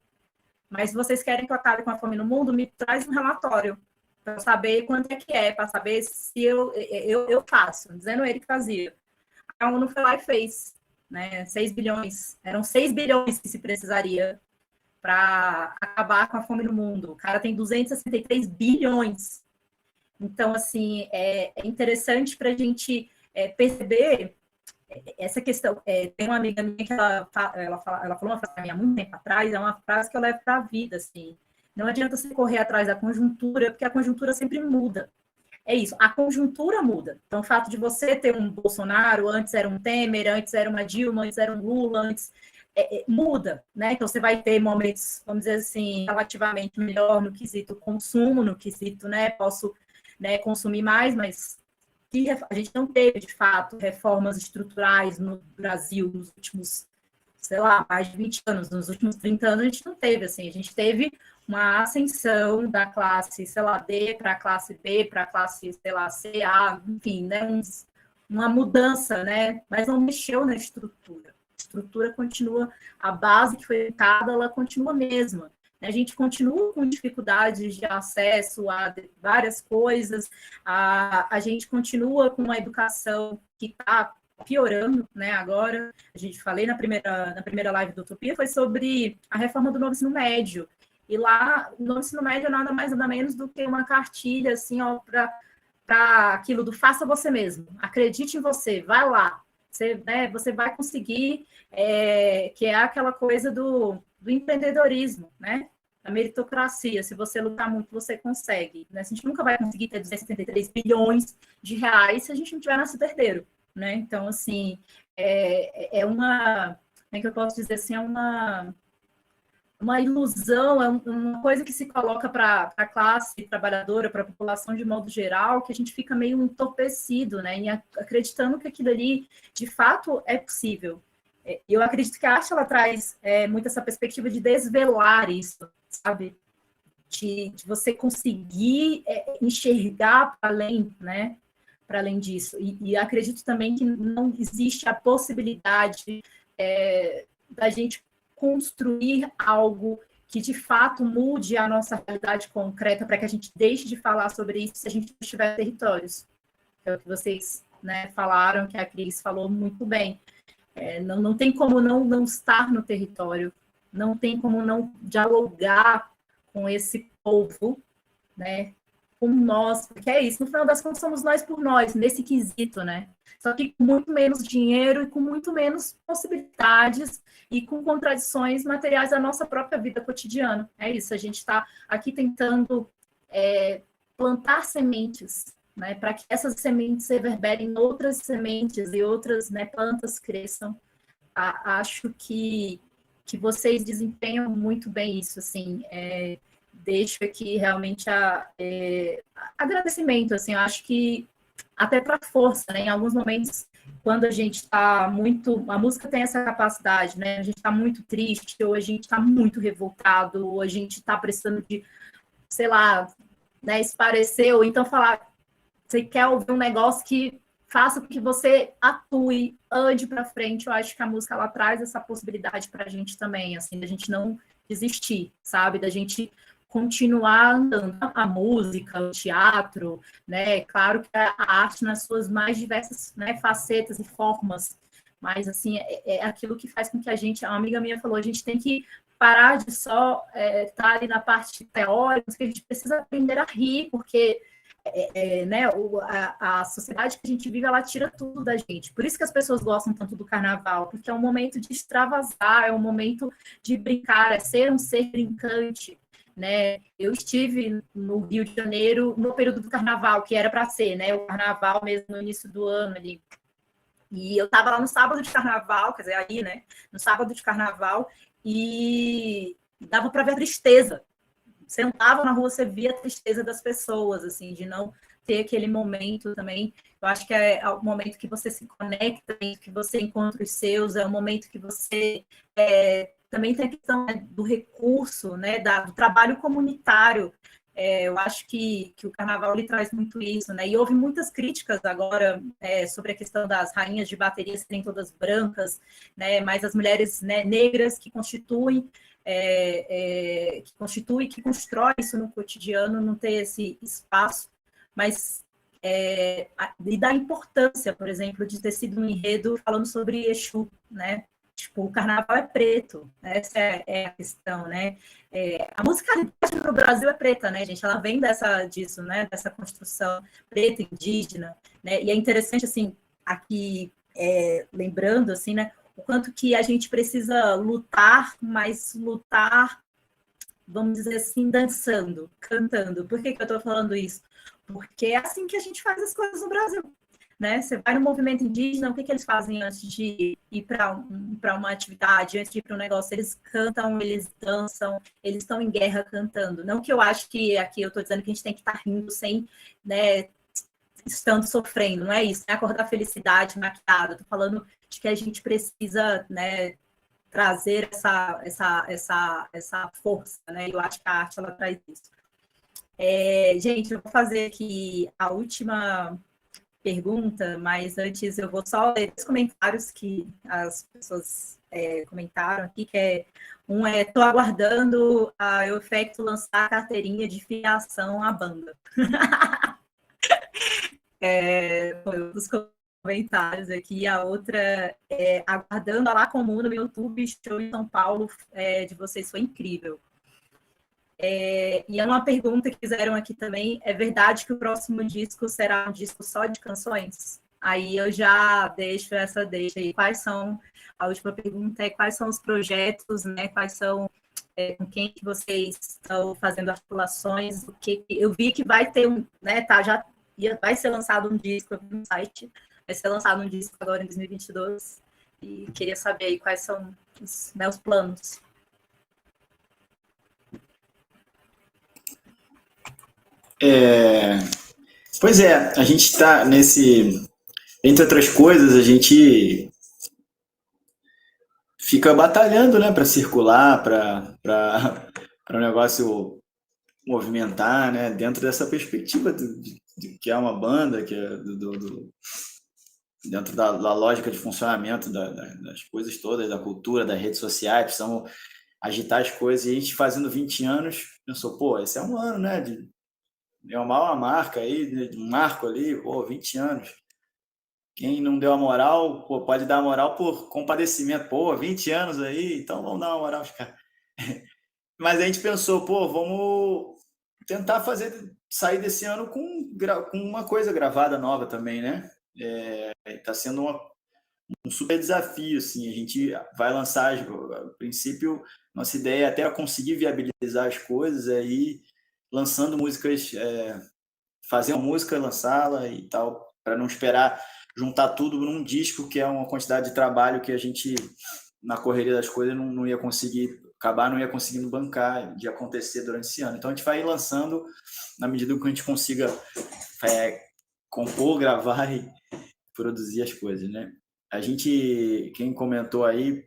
Mas se vocês querem que eu acabe com a fome no mundo, me traz um relatório para eu saber quanto é que para saber se eu faço, dizendo ele que fazia. A ONU foi lá e fez, né, 6 bilhões. Eram 6 bilhões que se precisaria para acabar com a fome no mundo. O cara tem 263 bilhões. Então, assim, é interessante para a gente perceber essa questão. Tem uma amiga minha que ela falou uma frase para mim há muito tempo atrás, é uma frase que eu levo para a vida, assim. Não adianta você correr atrás da conjuntura, porque a conjuntura sempre muda. É isso, a conjuntura muda. Então, o fato de você ter um Bolsonaro, antes era um Temer, antes era uma Dilma, antes era um Lula, antes muda, né? Então, você vai ter momentos, vamos dizer assim, relativamente melhor no quesito consumo, no quesito, né? Posso consumir mais, mas a gente não teve, de fato, reformas estruturais no Brasil nos últimos sei lá, mais de 20 anos. Nos últimos 30 anos a gente não teve, assim, a gente teve uma ascensão da classe, sei lá, D para a classe B, para a classe, sei lá, C, A, enfim, né, uma mudança, né, mas não mexeu na estrutura. A estrutura continua, a base que foi dada, ela continua a mesma. A gente continua com dificuldades de acesso a várias coisas, a gente continua com uma educação que está piorando, né? Agora, a gente falei na primeira live do Utopia, foi sobre a reforma do novo ensino médio. E lá, o novo ensino médio é nada mais nada menos do que uma cartilha, assim, ó, para aquilo do faça você mesmo, acredite em você, vai lá, você, né, você vai conseguir, que é aquela coisa do empreendedorismo, né? A meritocracia, se você lutar muito, você consegue. Né? A gente nunca vai conseguir ter 273 bilhões de reais se a gente não tiver nascido herdeiro. Né? Então, assim, é uma... Como é que eu posso dizer assim? É uma ilusão, é uma coisa que se coloca para a classe trabalhadora, para a população de modo geral, que a gente fica meio entorpecido, né? E acreditando que aquilo ali, de fato, é possível. Eu acredito que a arte, ela traz muito essa perspectiva de desvelar isso, sabe? De você conseguir enxergar para além, né? Para além disso. E acredito também que não existe a possibilidade da gente construir algo que, de fato, mude a nossa realidade concreta para que a gente deixe de falar sobre isso se a gente não tiver territórios. É o que vocês, né, falaram, que a Cris falou muito bem. Não tem como não estar no território, não tem como não dialogar com esse povo, né? Com nós, porque é isso, no final das contas somos nós por nós, nesse quesito, né? Só que com muito menos dinheiro e com muito menos possibilidades e com contradições materiais da nossa própria vida cotidiana. É isso, a gente está aqui tentando plantar sementes, né, para que essas sementes reverberem outras sementes e outras, né, plantas cresçam. Acho que vocês desempenham muito bem isso, assim, deixo aqui realmente agradecimento, assim, eu acho que até para força, né, em alguns momentos, quando a gente está muito, a música tem essa capacidade, né, a gente está muito triste, ou a gente está muito revoltado, ou a gente está precisando de, sei lá, né, esparecer, ou então falar, você quer ouvir um negócio que faça com que você atue, ande para frente. Eu acho que a música ela traz essa possibilidade para a gente também, assim, da gente não desistir, sabe? Da gente continuar andando. A música, o teatro, né? Claro que a arte nas suas mais diversas, né, facetas e formas, mas assim é aquilo que faz com que a gente, uma amiga minha falou, a gente tem que parar de só estar ali na parte teórica, que a gente precisa aprender a rir, porque né, a sociedade que a gente vive, ela tira tudo da gente. Por isso que as pessoas gostam tanto do carnaval, porque é um momento de extravasar, é um momento de brincar, é ser um ser brincante. Né? Eu estive no Rio de Janeiro no período do carnaval, que era para ser, né, o carnaval mesmo no início do ano ali. E eu estava lá no sábado de carnaval, quer dizer, aí, né, no sábado de carnaval, e dava para ver a tristeza. Você andava na rua, você via a tristeza das pessoas, assim, de não ter aquele momento também. Eu acho que é o momento que você se conecta, que você encontra os seus, é o momento que você também tem a questão, né, do recurso, né, do trabalho comunitário. Eu acho que o carnaval ele traz muito isso, né? E houve muitas críticas agora sobre a questão das rainhas de bateria serem todas brancas, né? Mas as mulheres, né, negras que constituem que constrói isso no cotidiano, não ter esse espaço, mas e da importância, por exemplo, de ter sido um enredo falando sobre Exu, né? Tipo, o carnaval é preto, essa é a questão, né? A musicalidade no Brasil é preta, né, gente? Ela vem disso, né? Dessa construção preta, indígena, né? E é interessante, assim, aqui, lembrando, assim, né? O quanto que a gente precisa lutar, mas lutar, vamos dizer assim, dançando, cantando. Por que eu estou falando isso? Porque é assim que a gente faz as coisas no Brasil. Né? Você vai no movimento indígena, o que eles fazem antes de ir para uma atividade, antes de ir para um negócio? Eles cantam, eles dançam, eles estão em guerra cantando. Não que eu acho que aqui eu estou dizendo que a gente tem que estar rindo sem, né, estando sofrendo, não é isso, não é acordar felicidade maquiada. Estou falando de que a gente precisa, né, trazer essa força, né? Eu acho que a arte ela traz isso. Gente, eu vou fazer aqui a última pergunta, mas antes eu vou só ler os comentários que as pessoas comentaram aqui, um estou aguardando a Efecto lançar a carteirinha de filiação à banda. Foi um dos comentários aqui. A outra aguardando a La Comuna no YouTube, show em São Paulo de vocês foi incrível. E é uma pergunta que fizeram aqui também, é verdade que o próximo disco será um disco só de canções? Aí eu já deixo essa deixa aí. A última pergunta é quais são os projetos, né? Quais são, com quem que vocês estão fazendo articulações? Eu vi que vai ter né? Vai ser lançado um disco no site, vai ser lançado um disco agora em 2022, e queria saber aí quais são os planos. Pois é, a gente está entre outras coisas, a gente fica batalhando, né, para circular, para o negócio movimentar, né, dentro dessa perspectiva de que é uma banda, que é dentro da lógica de funcionamento das coisas todas, da cultura, das redes sociais, precisamos agitar as coisas, e a gente fazendo 20 anos, pensou, pô, esse é um ano, né, deu uma marca aí, um marco ali, 20 anos. Quem não deu a moral, pode dar a moral por compadecimento. 20 anos aí, então vamos dar uma moral aos caras. Mas a gente pensou, vamos tentar sair desse ano com uma coisa gravada nova também, né? Tá sendo um super desafio, assim. A gente vai lançar, a princípio, nossa ideia é até conseguir viabilizar as coisas, aí lançando músicas, fazer uma música, lançá-la e tal, para não esperar juntar tudo num disco, que é uma quantidade de trabalho que a gente, na correria das coisas, não ia conseguir, não ia conseguindo bancar de acontecer durante esse ano. Então a gente vai lançando na medida que a gente consiga compor, gravar e produzir as coisas, né? Quem comentou aí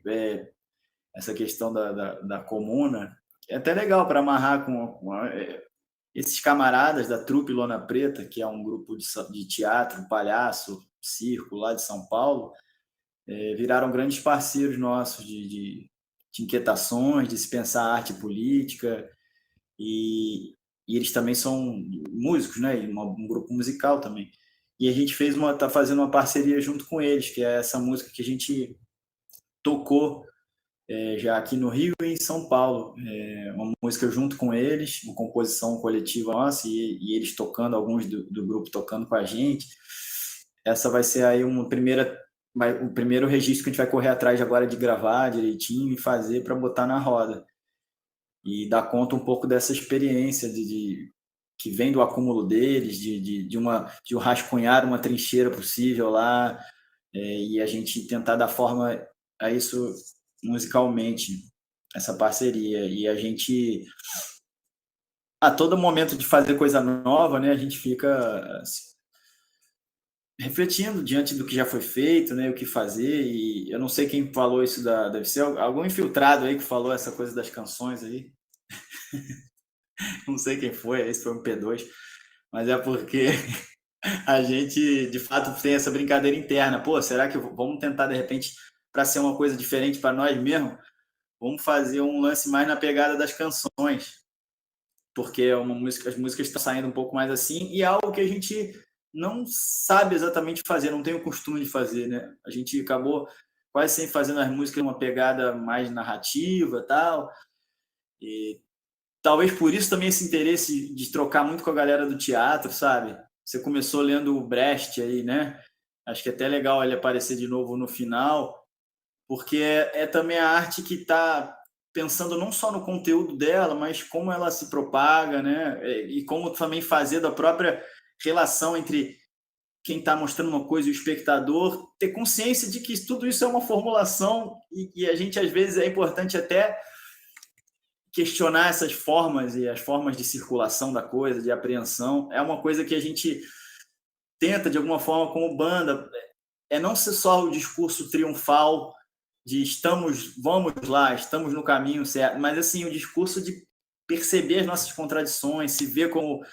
essa questão da comuna, é até legal para amarrar com esses camaradas da Trupe Lona Preta, que é um grupo de teatro, palhaço, circo lá de São Paulo, viraram grandes parceiros nossos de inquietações, de se pensar arte política, e eles também são músicos, né? Um grupo musical também. E a gente está fazendo uma parceria junto com eles, que é essa música que a gente tocou já aqui no Rio e em São Paulo. Uma música junto com eles, uma composição coletiva nossa, e eles tocando, alguns do grupo tocando com a gente. Essa vai ser aí o primeiro registro que a gente vai correr atrás agora de gravar direitinho e fazer para botar na roda. E dar conta um pouco dessa experiência que vem do acúmulo deles, de rascunhar uma trincheira possível lá, e a gente tentar dar forma a isso musicalmente, essa parceria. E a gente, a todo momento de fazer coisa nova, né, a gente fica refletindo diante do que já foi feito, né, o que fazer. E eu não sei quem falou isso, deve ser algum infiltrado aí que falou essa coisa das canções aí. Não sei quem foi, esse foi um P2, mas é porque a gente, de fato, tem essa brincadeira interna. Será que vamos tentar, de repente, para ser uma coisa diferente para nós mesmos, vamos fazer um lance mais na pegada das canções, porque as músicas estão saindo um pouco mais assim, e é algo que a gente não sabe exatamente fazer, não tem o costume de fazer, né? A gente acabou quase sempre fazendo as músicas uma pegada mais narrativa, tal, e talvez por isso também esse interesse de trocar muito com a galera do teatro, sabe? Você começou lendo o Brecht aí, né? Acho que é até legal ele aparecer de novo no final, porque é também a arte que está pensando não só no conteúdo dela, mas como ela se propaga, né? E como também fazer da própria relação entre quem está mostrando uma coisa e o espectador, ter consciência de que tudo isso é uma formulação, e a gente, às vezes, é importante até questionar essas formas e as formas de circulação da coisa, de apreensão. É uma coisa que a gente tenta, de alguma forma, como banda, não ser só o discurso triunfal vamos lá, estamos no caminho certo, mas assim, o discurso de perceber as nossas contradições, se ver como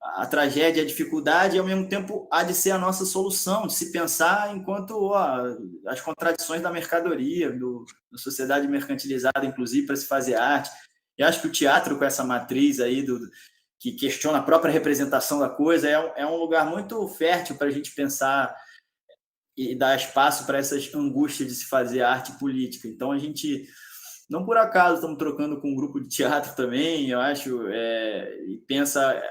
a tragédia, a dificuldade, e ao mesmo tempo há de ser a nossa solução, de se pensar enquanto as contradições da mercadoria, da sociedade mercantilizada, inclusive, para se fazer arte. Eu acho que o teatro, com essa matriz aí, que questiona a própria representação da coisa, é um lugar muito fértil para a gente pensar e dar espaço para essas angústias de se fazer arte política. Então, a gente, não por acaso, estamos trocando com um grupo de teatro também, eu acho, e pensa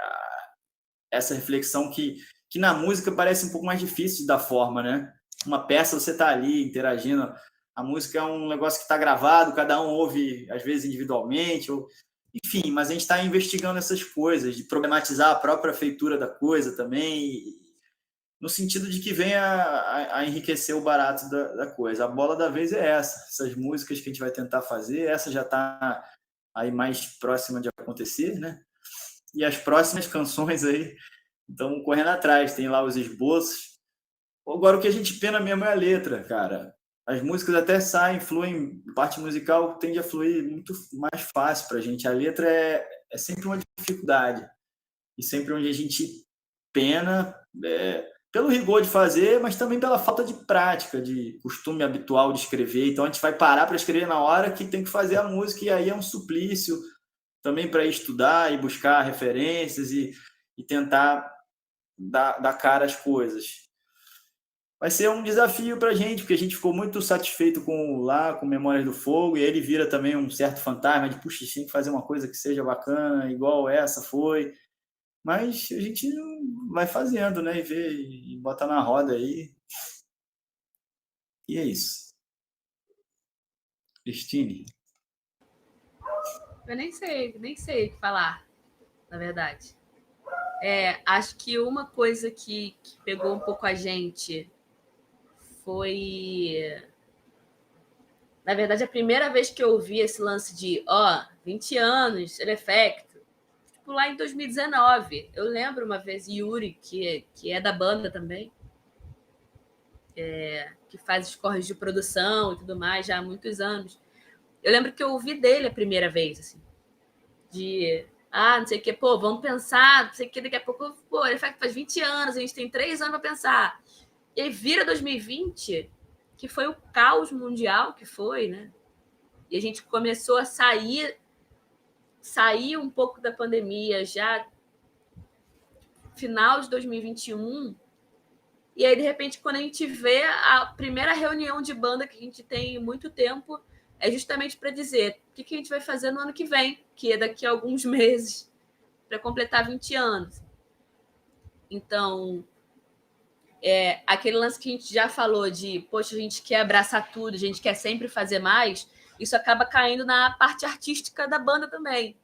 essa reflexão que na música parece um pouco mais difícil de dar forma, né? Uma peça, você está ali interagindo, a música é um negócio que está gravado, cada um ouve, às vezes, individualmente, enfim, mas a gente está investigando essas coisas, de problematizar a própria feitura da coisa também, no sentido de que venha a enriquecer o barato da coisa. A bola da vez é essas músicas que a gente vai tentar fazer, essa já está aí mais próxima de acontecer, né? E as próximas canções aí estão correndo atrás, tem lá os esboços. Agora, o que a gente pena mesmo é a letra, cara. As músicas até saem, fluem, parte musical tende a fluir muito mais fácil para a gente. A letra é sempre uma dificuldade. E sempre onde a gente pena, pelo rigor de fazer, mas também pela falta de prática, de costume habitual de escrever. Então, a gente vai parar para escrever na hora que tem que fazer a música, e aí é um suplício também para estudar e buscar referências e tentar dar cara às coisas. Vai ser um desafio para a gente, porque a gente ficou muito satisfeito com Memórias do Fogo, e ele vira também um certo fantasma de, puxa, tem que fazer uma coisa que seja bacana, igual essa foi. Mas a gente vai fazendo, né? E vê, e bota na roda aí. E é isso. Cristine? Eu nem sei o que falar, na verdade. Acho que uma coisa que pegou um pouco a gente foi... Na verdade, a primeira vez que eu ouvi esse lance de 20 anos, Elefecto, tipo lá em 2019. Eu lembro uma vez Yuri, que é da banda também, que faz os corres de produção e tudo mais já há muitos anos. Eu lembro que eu ouvi dele a primeira vez, assim, não sei o que, vamos pensar, não sei o que, daqui a pouco, ele faz 20 anos, a gente tem 3 anos para pensar. E aí vira 2020, que foi o caos mundial que foi, né? E a gente começou a sair um pouco da pandemia já final de 2021. E aí, de repente, quando a gente vê a primeira reunião de banda que a gente tem em muito tempo, é justamente para dizer o que a gente vai fazer no ano que vem, que é daqui a alguns meses, para completar 20 anos. Então, aquele lance que a gente já falou de, poxa, a gente quer abraçar tudo, a gente quer sempre fazer mais, isso acaba caindo na parte artística da banda também.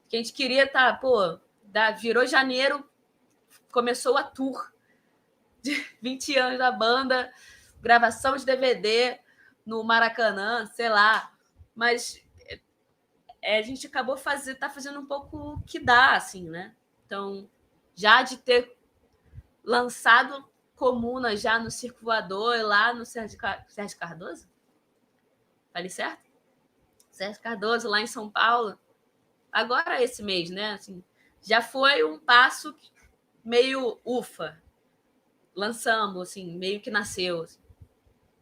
Que a gente queria virou janeiro, começou a tour de 20 anos da banda, gravação de DVD no Maracanã, sei lá, mas a gente acabou fazendo um pouco o que dá, assim, né? Então, já de ter lançado Comuna já no Circo Voador, lá no Sérgio Cardoso? Falei certo? Sérgio Cardoso, lá em São Paulo. Agora esse mês, né? Assim, já foi um passo meio ufa. Lançamos, assim, meio que nasceu. Assim.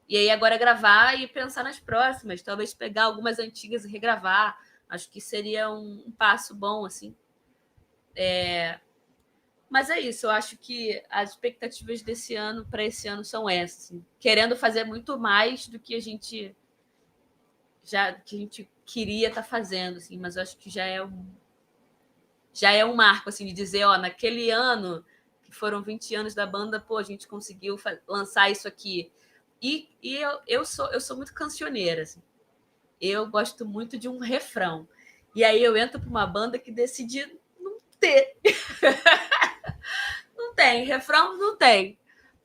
E aí agora é gravar e pensar nas próximas. Talvez pegar algumas antigas e regravar. Acho que seria um passo bom, assim. Mas é isso, eu acho que as expectativas desse ano para esse ano são essas. Assim, querendo fazer muito mais do que a gente queria estar fazendo, assim, mas eu acho que já é um marco, assim, de dizer, naquele ano, que foram 20 anos da banda, a gente conseguiu lançar isso aqui. E eu sou muito cancioneira, assim. Eu gosto muito de um refrão. E aí eu entro para uma banda que decidi não ter. Não tem, refrão não tem.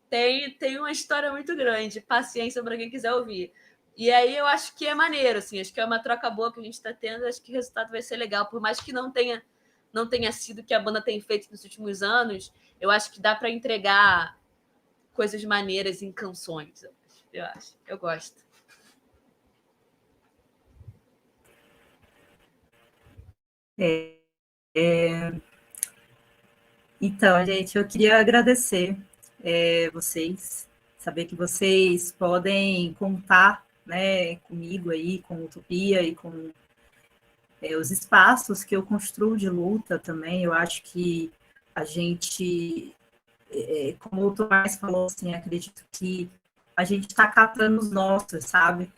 Tem uma história muito grande, paciência para quem quiser ouvir. E aí eu acho que é maneiro, assim, acho que é uma troca boa que a gente está tendo, acho que o resultado vai ser legal, por mais que não tenha sido o que a banda tem feito nos últimos anos, eu acho que dá para entregar coisas maneiras em canções, eu acho, eu gosto. Então, gente, eu queria agradecer vocês, saber que vocês podem contar, né, comigo aí, com Utopia e com os espaços que eu construo de luta também. Eu acho que a gente, como o Tomás falou, assim, acredito que a gente está catando os nossos, sabe?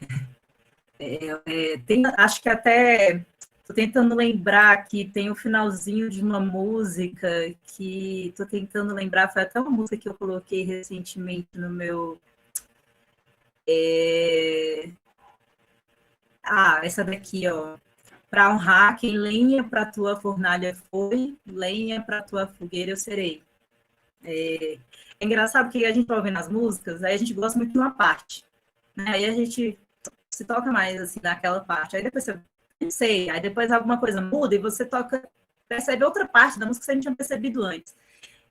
Acho que até estou tentando lembrar que tem o finalzinho de uma música que estou tentando lembrar, foi até uma música que eu coloquei recentemente no meu. Essa daqui, ó. Para honrar quem lenha para tua fornalha foi, lenha para tua fogueira eu serei. É engraçado que a gente vai ouvindo as músicas, aí a gente gosta muito de uma parte, né? Aí a gente se toca mais assim naquela parte. Aí depois você não sei, aí depois alguma coisa muda e você toca, percebe outra parte da música que você não tinha percebido antes.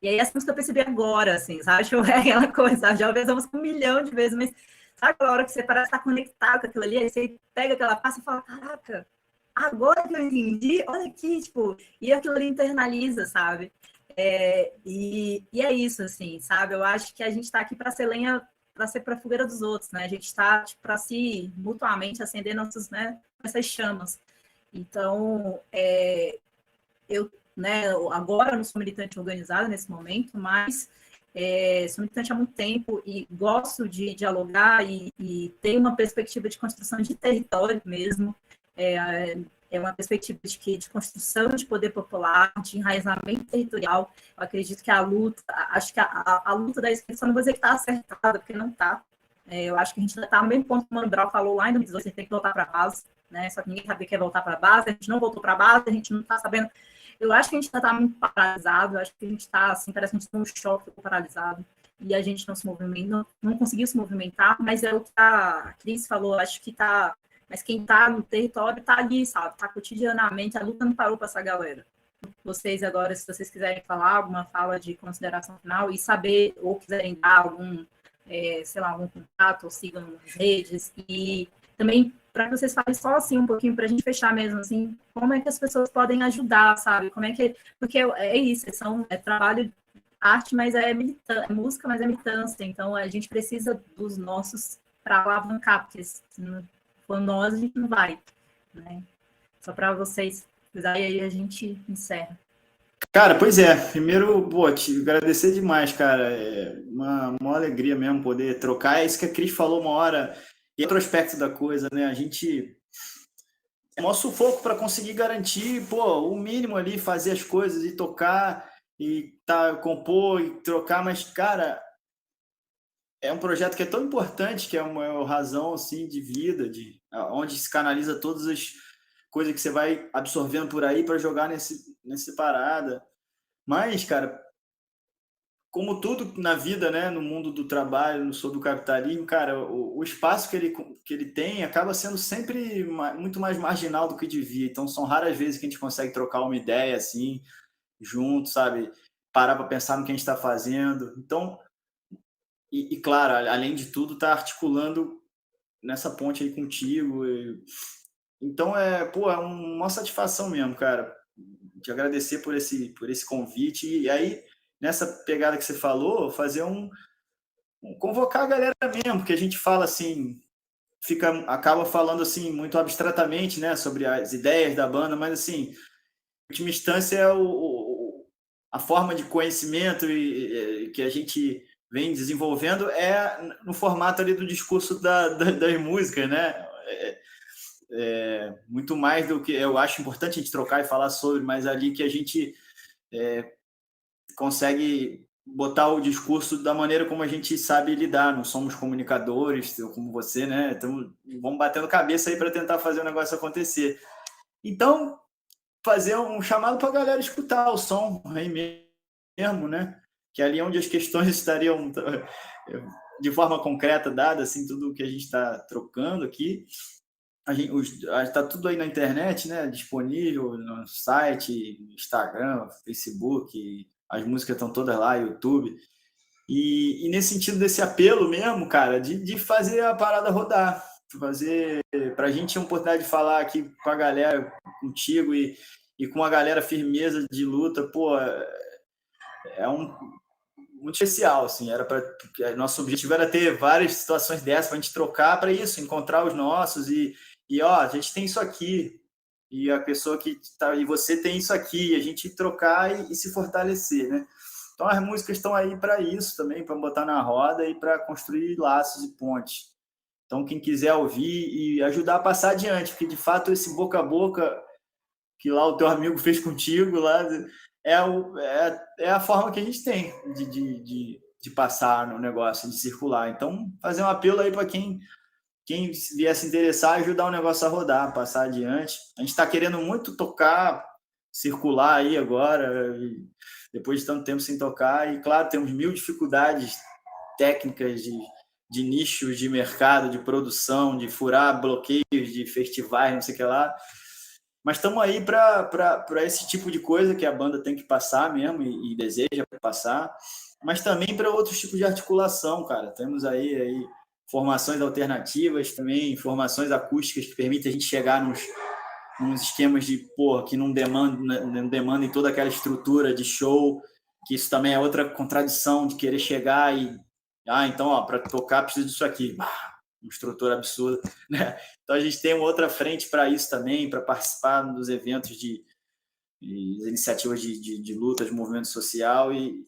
E aí essa música eu percebi agora, assim, sabe? É aquela coisa, já ouvi essa música 1 milhão de vezes, mas sabe aquela hora que você parece estar conectado com aquilo ali, aí você pega aquela parte e fala, caraca, agora que eu entendi, olha aqui, tipo, e aquilo ali internaliza, sabe? E é isso, assim, sabe? Eu acho que a gente está aqui para ser lenha, para ser para a fogueira dos outros, né? A gente está tipo, para se mutuamente acender nossas, né, essas chamas. Então, eu, né, agora não sou militante organizada nesse momento, mas sou militante há muito tempo e gosto de dialogar e ter uma perspectiva de construção de território mesmo. É uma perspectiva de construção de poder popular, de enraizamento territorial. Eu acredito que a luta, acho que a luta da esquerda, não vou dizer que está acertada, porque não está. Eu acho que a gente ainda está no mesmo ponto que o Mano Brown falou lá em 2018, a gente tem que voltar para a base, né? Só que ninguém sabia que ia voltar para a base, a gente não voltou para a base, a gente não está sabendo. Eu acho que a gente ainda está muito paralisado, eu acho que a gente está, assim, parece que a gente está num choque, ficou paralisado, e a gente não se movimenta, não conseguiu se movimentar, mas é o que a Cris falou, acho que está. Mas quem está no território está ali, sabe? Está cotidianamente, a luta não parou para essa galera. Vocês agora, se vocês quiserem falar alguma fala de consideração final e saber, ou quiserem dar algum, sei lá, algum contato, ou sigam nas redes, e também para que vocês falem só assim um pouquinho, para a gente fechar mesmo, assim, como é que as pessoas podem ajudar, sabe? Como é que... Porque é isso, é trabalho, arte, mas é música, mas é militância, então a gente precisa dos nossos para alavancar, porque se for nós, a gente não vai, né? Só para vocês, aí a gente encerra. Cara, pois é. Primeiro, te agradecer demais, cara. É uma alegria mesmo poder trocar. É isso que a Cris falou uma hora. E outro aspecto da coisa, né? A gente é maior sufoco para conseguir garantir, o mínimo ali, fazer as coisas e tocar e compor e trocar, mas, cara, é um projeto que é tão importante, que é uma razão assim de vida, onde se canaliza todas as coisas que você vai absorvendo por aí para jogar nessa parada. Mas, cara, como tudo na vida, né, no mundo do trabalho, sobre o capitalismo, cara, o espaço que ele tem acaba sendo sempre muito mais marginal do que devia. Então, são raras vezes que a gente consegue trocar uma ideia assim, junto, sabe? Parar para pensar no que a gente está fazendo. Então, e claro, além de tudo, tá articulando nessa ponte aí contigo. Então, é uma satisfação mesmo, cara, te agradecer por esse convite. E aí, nessa pegada que você falou, fazer convocar a galera mesmo, porque a gente fala assim, acaba falando assim muito abstratamente, né, sobre as ideias da banda, mas assim, em última instância é a forma de conhecimento que a gente vem desenvolvendo no formato ali do discurso das músicas, né? Muito mais do que eu acho importante a gente trocar e falar sobre, mas ali que a gente consegue botar o discurso da maneira como a gente sabe lidar. Não somos comunicadores como você, né? Então vamos batendo cabeça aí para tentar fazer o negócio acontecer. Então, fazer um chamado para a galera escutar o som aí mesmo, né? Que ali é onde as questões estariam de forma concreta dadas, assim, tudo que a gente está trocando aqui. Está tudo aí na internet, né? Disponível no site, Instagram, Facebook, as músicas estão todas lá, YouTube. E nesse sentido desse apelo mesmo, cara, de fazer a parada rodar, para a gente é uma oportunidade de falar aqui com a galera, contigo, e e com a galera firmeza de luta, pô, é muito especial, assim, nosso objetivo era ter várias situações dessas para a gente trocar para isso, encontrar os nossos e ó, a gente tem isso aqui, e a pessoa que tá, e você tem isso aqui, a gente trocar e se fortalecer, né? Então as músicas estão aí para isso também, para botar na roda e para construir laços e pontes. Então quem quiser ouvir e ajudar a passar adiante, porque de fato esse boca a boca que lá o teu amigo fez contigo lá é a forma que a gente tem de passar no negócio, de circular. Então fazer um apelo aí para quem vier se interessar, ajudar o negócio a rodar, passar adiante. A gente está querendo muito tocar, circular aí agora, depois de tanto tempo sem tocar, e claro, temos mil dificuldades técnicas de nichos de mercado, de produção, de furar bloqueios de festivais, não sei o que lá. Mas estamos aí para esse tipo de coisa que a banda tem que passar mesmo e deseja passar, mas também para outros tipos de articulação, cara. Temos aí formações alternativas também, formações acústicas que permitem a gente chegar nos esquemas de, porra, que não demandem toda aquela estrutura de show, que isso também é outra contradição de querer chegar e, então, ó, para tocar precisa disso aqui. Uma estrutura absurda, né? Então a gente tem uma outra frente para isso também, para participar dos eventos de iniciativas de luta, de movimento social e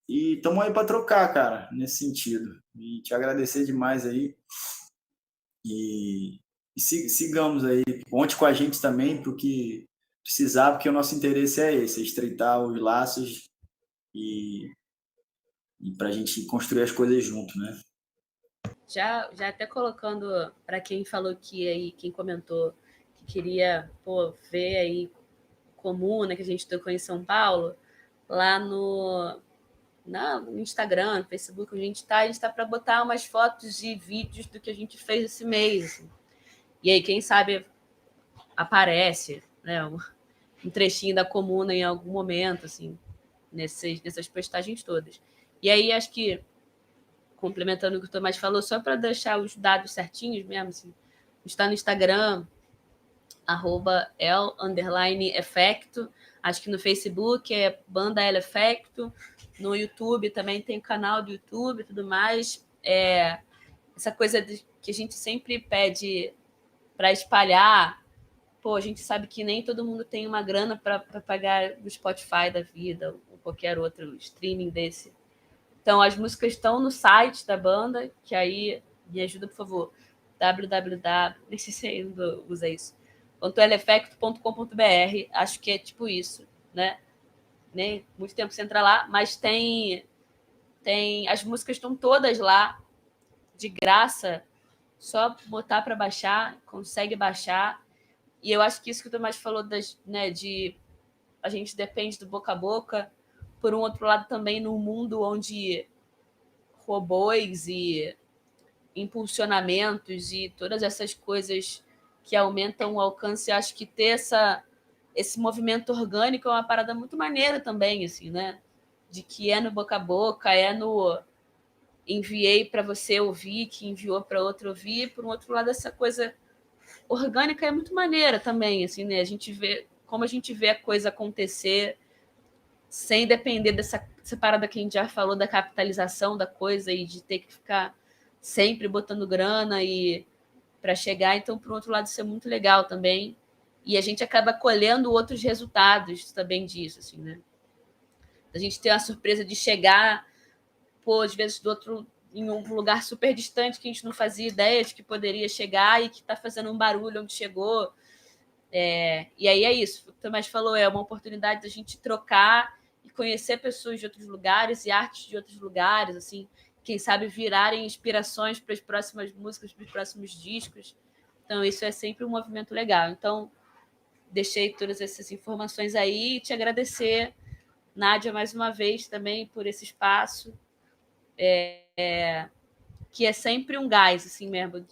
estamos aí para trocar, cara, nesse sentido. E te agradecer demais aí e sigamos aí, conte com a gente também para o que precisar, porque o nosso interesse é esse, é estreitar os laços e para a gente construir as coisas junto, né? Já até colocando para quem falou que aí, quem comentou que queria ver aí Comuna, que a gente tocou em São Paulo, lá no Instagram, no Facebook, a gente tá para botar umas fotos e vídeos do que a gente fez esse mês. Assim. E aí, quem sabe aparece, né, um trechinho da Comuna em algum momento, assim, nessas postagens todas. E aí, acho que complementando o que o Tomás falou, só para deixar os dados certinhos mesmo, assim, está no Instagram, @el_efecto, acho que no Facebook é Banda El Efecto, no YouTube também tem o canal do YouTube e tudo mais. Essa coisa que a gente sempre pede para espalhar, a gente sabe que nem todo mundo tem uma grana para pagar o Spotify da vida ou qualquer outro streaming desse. Então, as músicas estão no site da banda, que aí me ajuda, por favor, www, nem sei se ainda usa isso, .elefecto.com.br, acho que é tipo isso, né? Nem muito tempo você entra lá, mas tem as músicas estão todas lá, de graça, só botar para baixar, consegue baixar. E eu acho que isso que o Tomás falou de a gente depende do boca a boca, por um outro lado também num mundo onde robôs e impulsionamentos e todas essas coisas que aumentam o alcance, acho que ter esse movimento orgânico é uma parada muito maneira também, assim, né? De que é no boca a boca, é no enviei para você ouvir, que enviou para outro ouvir. Por um outro lado, essa coisa orgânica é muito maneira também, assim, né? A gente vê como a gente vê a coisa acontecer sem depender dessa parada que a gente já falou da capitalização da coisa e de ter que ficar sempre botando grana e para chegar. Então, por outro lado, isso é muito legal também. E a gente acaba colhendo outros resultados também disso, assim, né? A gente tem a surpresa de chegar, às vezes em um lugar super distante que a gente não fazia ideia de que poderia chegar e que está fazendo um barulho onde chegou. E aí é isso, o Tomás falou, é uma oportunidade da gente trocar e conhecer pessoas de outros lugares e artes de outros lugares, assim, quem sabe virarem inspirações para as próximas músicas, para os próximos discos. Então, isso é sempre um movimento legal. Então, deixei todas essas informações aí e te agradecer, Nádia, mais uma vez também por esse espaço, que é sempre um gás, assim mesmo,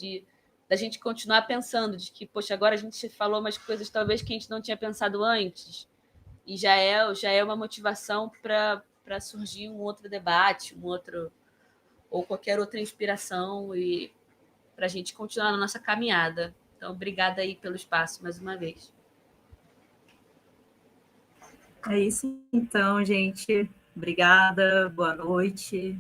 da gente continuar pensando, de que, poxa, agora a gente falou umas coisas talvez que a gente não tinha pensado antes, e já é uma motivação para surgir um outro debate, ou qualquer outra inspiração, e para a gente continuar na nossa caminhada. Então, obrigada aí pelo espaço mais uma vez. É isso então, gente. Obrigada, boa noite.